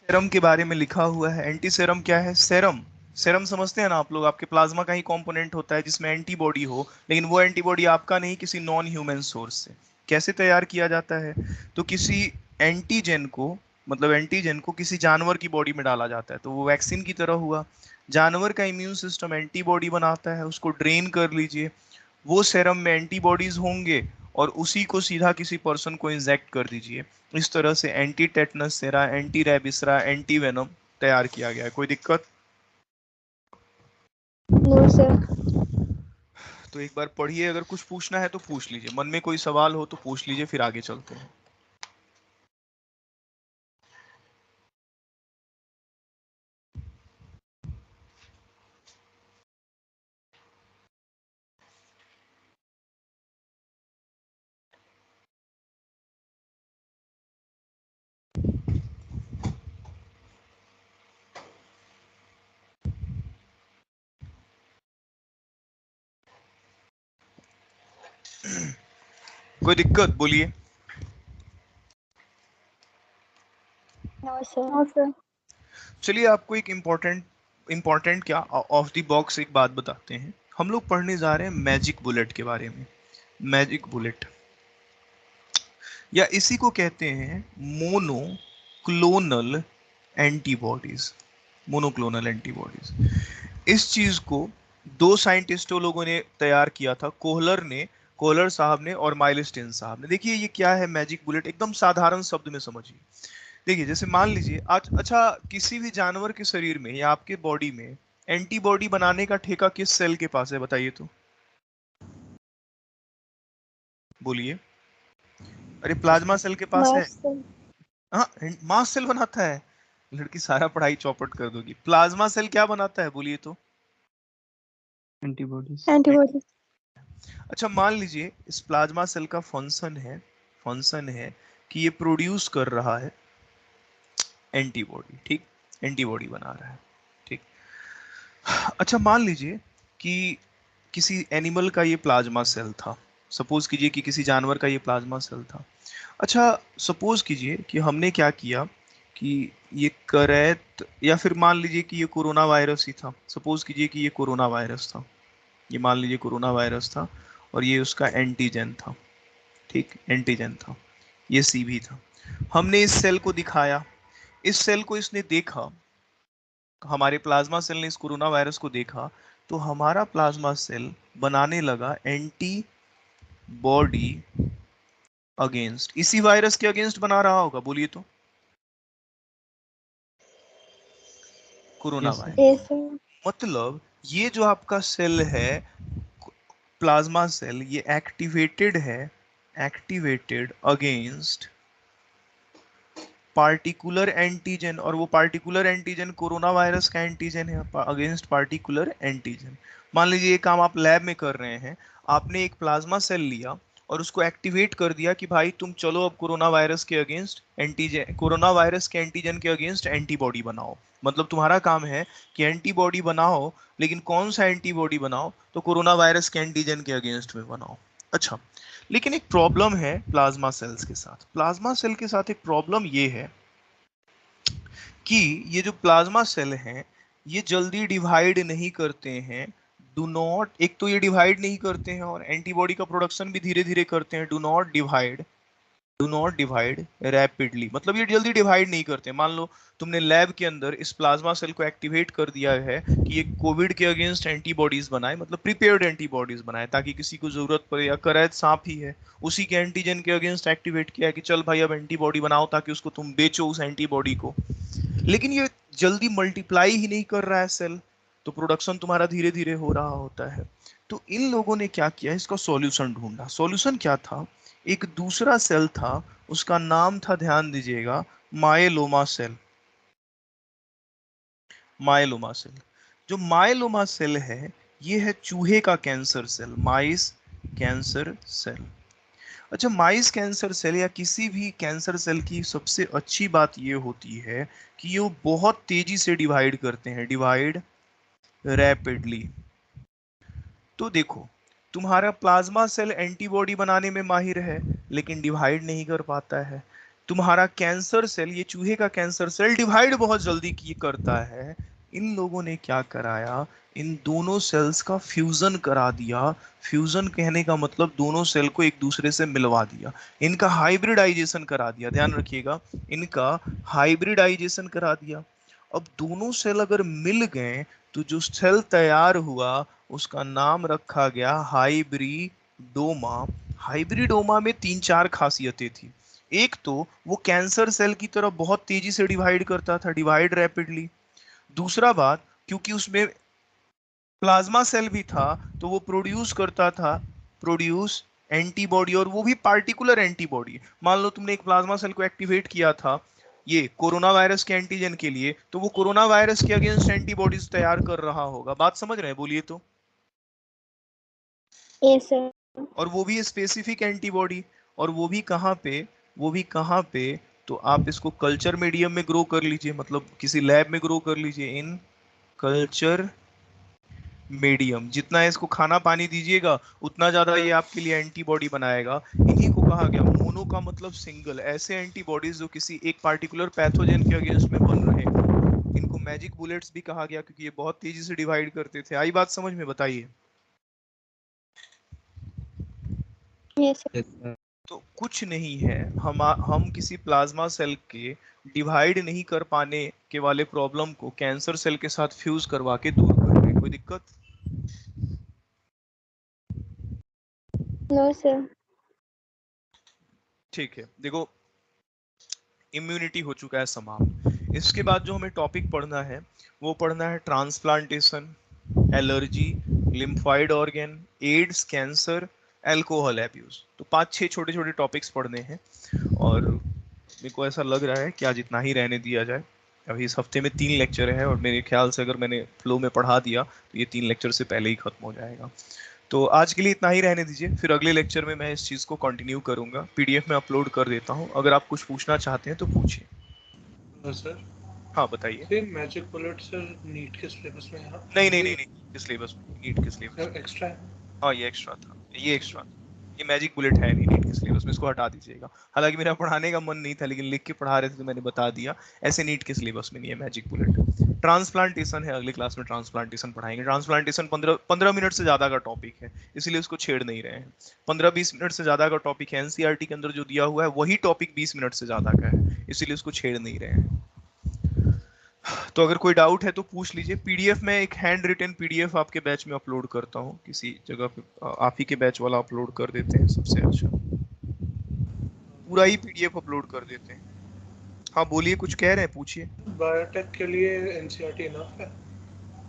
सेरम के बारे में लिखा हुआ है। एंटी सेरम क्या है? सेरम, सेरम समझते हैं ना आप लोग, आपके प्लाज्मा का ही कंपोनेंट होता है जिसमें एंटीबॉडी हो, लेकिन वो एंटीबॉडी आपका नहीं, किसी नॉन ह्यूमन सोर्स से। कैसे तैयार किया जाता है? तो किसी एंटीजन को, मतलब एंटीजन को किसी जानवर की बॉडी में डाला जाता है, तो वो वैक्सीन की तरह हुआ। जानवर का इम्यून सिस्टम एंटीबॉडी बनाता है, उसको ड्रेन कर लीजिए, वो सेरम में एंटीबॉडीज होंगे और उसी को सीधा किसी पर्सन को इंजेक्ट कर दीजिए। इस तरह से anti tetanus sera, anti rabies sera, anti venom तैयार किया गया है। कोई दिक्कत? No sir. तो एक बार पढ़िए, अगर कुछ पूछना है तो पूछ लीजिए, मन में कोई सवाल हो तो पूछ लीजिए, फिर आगे चलते हैं। कोई दिक्कत बोलिए। No sir. चलिए आपको एक इम्पोर्टेंट क्या ऑफ द बॉक्स एक बात बताते हैं। हम लोग पढ़ने जा रहे हैं मैजिक बुलेट के बारे में। मैजिक बुलेट या इसी को कहते हैं मोनोक्लोनल एंटीबॉडीज। मोनोक्लोनल एंटीबॉडीज, इस चीज को दो साइंटिस्टों लोगों ने तैयार किया था, कोहलर साहब ने और माइलस्टीन साहब ने। देखिए ये क्या है मैजिक बुलेट, एकदम साधारण शब्द में समझिए। देखिए जैसे मान लीजिए आज, अच्छा किसी भी जानवर के शरीर में या आपके बॉडी में एंटीबॉडी बनाने का ठेका किस सेल के पास है बताइए तो, बोलिए। अरे प्लाज्मा सेल के पास है। मार्स सेल। हाँ, मास्ट सेल बनाता है। लड़की सारा पढ़ाई चौपट कर दोगी। प्लाज्मा सेल क्या बनाता है बोलिए तो। एंटीबॉडीज। एंटीबॉडी। अच्छा मान लीजिए इस प्लाज्मा सेल का फंक्शन है कि ये प्रोड्यूस कर रहा है एंटीबॉडी, ठीक, एंटीबॉडी बना रहा है, ठीक। अच्छा मान लीजिए कि किसी एनिमल का ये प्लाज्मा सेल था, सपोज कीजिए कि किसी जानवर का ये प्लाज्मा सेल था। अच्छा सपोज कीजिए कि हमने क्या किया कि ये करैत, या फिर मान लीजिए कि ये कोरोना वायरस ही था, सपोज कीजिए कि ये कोरोना वायरस था, ये मान लीजिए कोरोना वायरस था और ये उसका एंटीजन था, ठीक, एंटीजन था, ये सीवी था। हमने इस सेल को दिखाया, इस सेल को इसने देखा, हमारे प्लाज्मा सेल ने इस कोरोना वायरस को देखा, तो हमारा प्लाज्मा सेल बनाने लगा एंटी बॉडी अगेंस्ट, इसी वायरस के अगेंस्ट बना रहा होगा, बोलिए तो। Corona yes sir. Virus yes sir. मतलब ये जो आपका सेल है प्लाज्मा सेल, ये एक्टिवेटेड अगेंस्ट पार्टिकुलर एंटीजन, और वो पार्टिकुलर एंटीजन कोरोना वायरस का एंटीजन है, अगेंस्ट पार्टिकुलर एंटीजन। मान लीजिए ये काम आप लैब में कर रहे हैं, आपने एक प्लाज्मा सेल लिया और उसको एक्टिवेट कर दिया कि भाई तुम चलो अब कोरोना वायरस के अगेंस्ट एंटीजन, कोरोना वायरस के एंटीजन के अगेंस्ट एंटीबॉडी बनाओ। मतलब तुम्हारा काम है कि एंटीबॉडी बनाओ, लेकिन कौन सा एंटीबॉडी बनाओ, तो कोरोना वायरस के एंटीजन के अगेंस्ट में बनाओ। अच्छा, लेकिन एक प्रॉब्लम है प्लाज्मा सेल्स के साथ। प्लाज्मा सेल के साथ एक प्रॉब्लम ये है कि ये जो प्लाज्मा सेल हैं ये जल्दी डिवाइड नहीं करते हैं। डू नॉट, एक तो ये डिवाइड नहीं करते हैं और एंटीबॉडी का प्रोडक्शन भी धीरे धीरे करते हैं। डू नॉट डिवाइड रैपिडली, मतलब ये जल्दी डिवाइड नहीं करते। मान लो तुमने लैब के अंदर इस प्लाज्मा सेल को एक्टिवेट कर दिया है कि ये कोविड के अगेंस्ट एंटीबॉडीज बनाए, मतलब प्रिपेयर्ड एंटीबॉडीज बनाए ताकि किसी को जरूरत पड़े, या करैत सांप ही है उसी के एंटीजन के अगेंस्ट एक्टिवेट किया कि चल भाई अब एंटीबॉडी बनाओ ताकि उसको तुम बेचो उस एंटीबॉडी को। लेकिन ये जल्दी मल्टीप्लाई ही नहीं कर रहा है सेल, तो प्रोडक्शन तुम्हारा धीरे धीरे हो रहा होता है। तो इन लोगों ने क्या किया, इसका सॉल्यूशन ढूंढा। सॉल्यूशन क्या था, एक दूसरा सेल था, उसका नाम था, ध्यान दीजिएगा, मायलोमा सेल। मायलोमा सेल, जो मायलोमा सेल है ये है चूहे का कैंसर सेल, माइस कैंसर सेल। अच्छा, माइस कैंसर सेल या किसी भी कैंसर सेल की सबसे अच्छी बात ये होती है कि ये बहुत तेजी से डिवाइड करते हैं, डिवाइड रैपिडली। तो देखो, तुम्हारा प्लाज्मा सेल एंटीबॉडी बनाने में माहिर है लेकिन डिवाइड नहीं कर पाता है। तुम्हारा कैंसर सेल, ये चूहे का कैंसर सेल, डिवाइड बहुत जल्दी की करता है। इन लोगों ने क्या कराया, इन दोनों सेल्स का फ्यूजन करा दिया। फ्यूजन कहने का मतलब दोनों सेल को एक दूसरे से मिलवा दिया, इनका हाइब्रिडाइजेशन करा दिया। ध्यान रखिएगा, इनका हाइब्रिडाइजेशन करा दिया। अब दोनों सेल अगर मिल गए तो जो सेल तैयार हुआ उसका नाम रखा गया हाइब्रिडोमा। हाइब्रिडोमा में 3-4 खासियतें थी। एक तो वो कैंसर सेल की तरह बहुत तेजी से डिवाइड करता था, डिवाइड रैपिडली। दूसरा बात, क्योंकि उसमें प्लाज्मा सेल भी था तो वो प्रोड्यूस एंटीबॉडी, और वो भी पार्टिकुलर एंटीबॉडी। मान लो तुमने एक प्लाज्मा सेल को एक्टिवेट किया था ये कोरोना वायरस के एंटीजन के लिए, तो वो कोरोना वायरस के अगेंस्ट एंटीबॉडीज तैयार कर रहा होगा। बात समझ रहे हैं? बोलिए तो। Yes sir. और वो भी स्पेसिफिक एंटीबॉडी, और वो भी कहाँ पे, तो आप इसको कल्चर मीडियम में ग्रो कर लीजिए, मतलब किसी लैब में ग्रो कर लीजिए, इन कल्चर मीडियम। जितना इसको खाना पानी दीजिएगा उतना ज्यादा ये आपके लिए एंटीबॉडी बनाएगा। इन्हीं को कहा गया, मोनो का मतलब सिंगल, ऐसे एंटीबॉडीज जो किसी एक पार्टिकुलर पैथोजन के अगेंस्ट में बन रहे हैं। इनको मैजिक बुलेट्स भी कहा गया क्योंकि ये बहुत तेजी से डिवाइड करते थे। आई बात समझ में? बताइए। Yes sir. Yes, sir. तो कुछ नहीं है, हम किसी प्लाज्मा सेल के डिवाइड नहीं कर पाने के वाले प्रॉब्लम को कैंसर सेल के साथ फ्यूज करवा के दूर कर रहे हैं। कोई दिक्कत? No sir. ठीक है, देखो इम्यूनिटी हो चुका है समाप्त। इसके बाद जो हमें टॉपिक पढ़ना है वो पढ़ना है transplantation, allergy, lymphoid organ, AIDS, cancer, alcohol abuse. तो 5-6 छोटे छोटे टॉपिक्स पढ़ने हैं, और मेरे को ऐसा लग रहा है कि आज इतना ही रहने दिया जाए। अभी इस हफ्ते में 3 लेक्चर है, और मेरे ख्याल से अगर मैंने फ्लो में पढ़ा दिया तो ये 3 लेक्चर से पहले ही खत्म हो जाएगा। तो आज के लिए इतना ही रहने दीजिए, फिर अगले लेक्चर में मैं इस चीज़ को कंटिन्यू करूंगा। पीडीएफ में अपलोड कर देता हूँ, अगर आप कुछ पूछना चाहते हैं तो पूछिए। सर हाँ बताइए। ये मैजिक बुलेट सर नीट के सिलेबस में है? नहीं नहीं नहीं नहीं, किस सिलेबस में? नीट के सिलेबस में? एक्स्ट्रा है? हाँ ये एक्स्ट्रा था, ये एक्स्ट्रा था। ये मैजिक बुलेट है नहीं नीट के सिलेबस में, इसको हटा दीजिएगा। हालांकि मेरा पढ़ाने का मन नहीं था, लेकिन लिख के पढ़ा रहे थे तो मैंने बता दिया। ऐसे नीट के सिलेबस में नहीं है मैजिक बुलेट। ट्रांसप्लांटेशन है, अगली क्लास में ट्रांसप्लांटेशन पढ़ाएंगे। ट्रांसप्लांटेशन 15 मिनट से ज्यादा का टॉपिक है, इसीलिए उसको छेड़ नहीं रहे हैं। 15-20 मिनट से ज्यादा का टॉपिक है, एनसीईआरटी के अंदर जो दिया हुआ है वही टॉपिक 20 मिनट से ज्यादा का है, इसीलिए उसको छेड़ नहीं रहे हैं। तो अगर कोई डाउट है तो पूछ लीजिए। पीडीएफ में एक हैंड रिटन पीडीएफ आपके बैच में अपलोड करता हूँ, किसी जगह पे आप ही के बैच वाला अपलोड कर देते हैं, सबसे अच्छा पूरा ही पीडीएफ अपलोड कर देते हैं। हाँ बोलिए, कुछ कह रहे हैं, पूछिए। बायोटेक के लिए एनसीईआरटी इनफ है?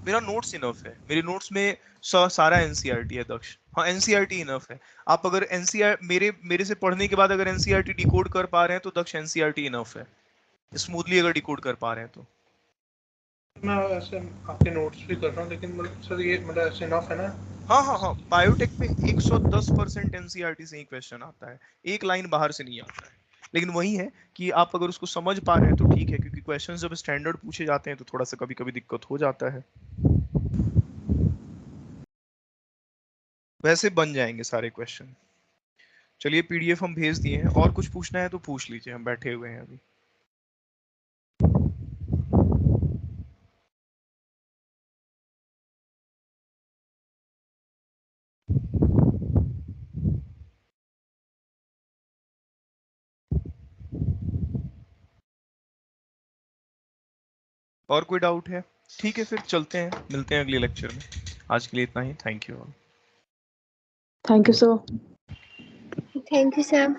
मेरा नोट्स इनफ है, मेरे नोट्स में सारा एनसीईआरटी है दक्ष। हाँ एनसीईआरटी इनफ है। आप अगर एनसीईआर मेरे से पढ़ने के बाद अगर एनसीईआरटी डिकोड कर पा रहे हैं तो दक्ष एनसीईआरटी इनफ है, स्मूथली अगर डिकोड कर पा रहे हैं तो। मैं ऐसे आपके नोट्स भी कर रहा हूँ, लेकिन सर ये मतलब ऐसे इनफ है ना? हाँ हाँ हाँ, बायोटेक में 110% एनसीईआरटी से ही क्वेश्चन आता है, एक लाइन बाहर से नहीं आता है। लेकिन वही है कि आप अगर उसको समझ पा रहे हैं तो ठीक है, क्योंकि क्वेश्चन जब स्टैंडर्ड पूछे जाते हैं तो थोड़ा सा कभी कभी दिक्कत हो जाता है। वैसे बन जाएंगे सारे क्वेश्चन। चलिए पीडीएफ हम भेज दिए हैं, और कुछ पूछना है तो पूछ लीजिए, हम बैठे हुए हैं अभी। और कोई डाउट है? ठीक है फिर चलते हैं, मिलते हैं अगले लेक्चर में। आज के लिए इतना ही। Thank you all. Thank you, sir. Thank you sir.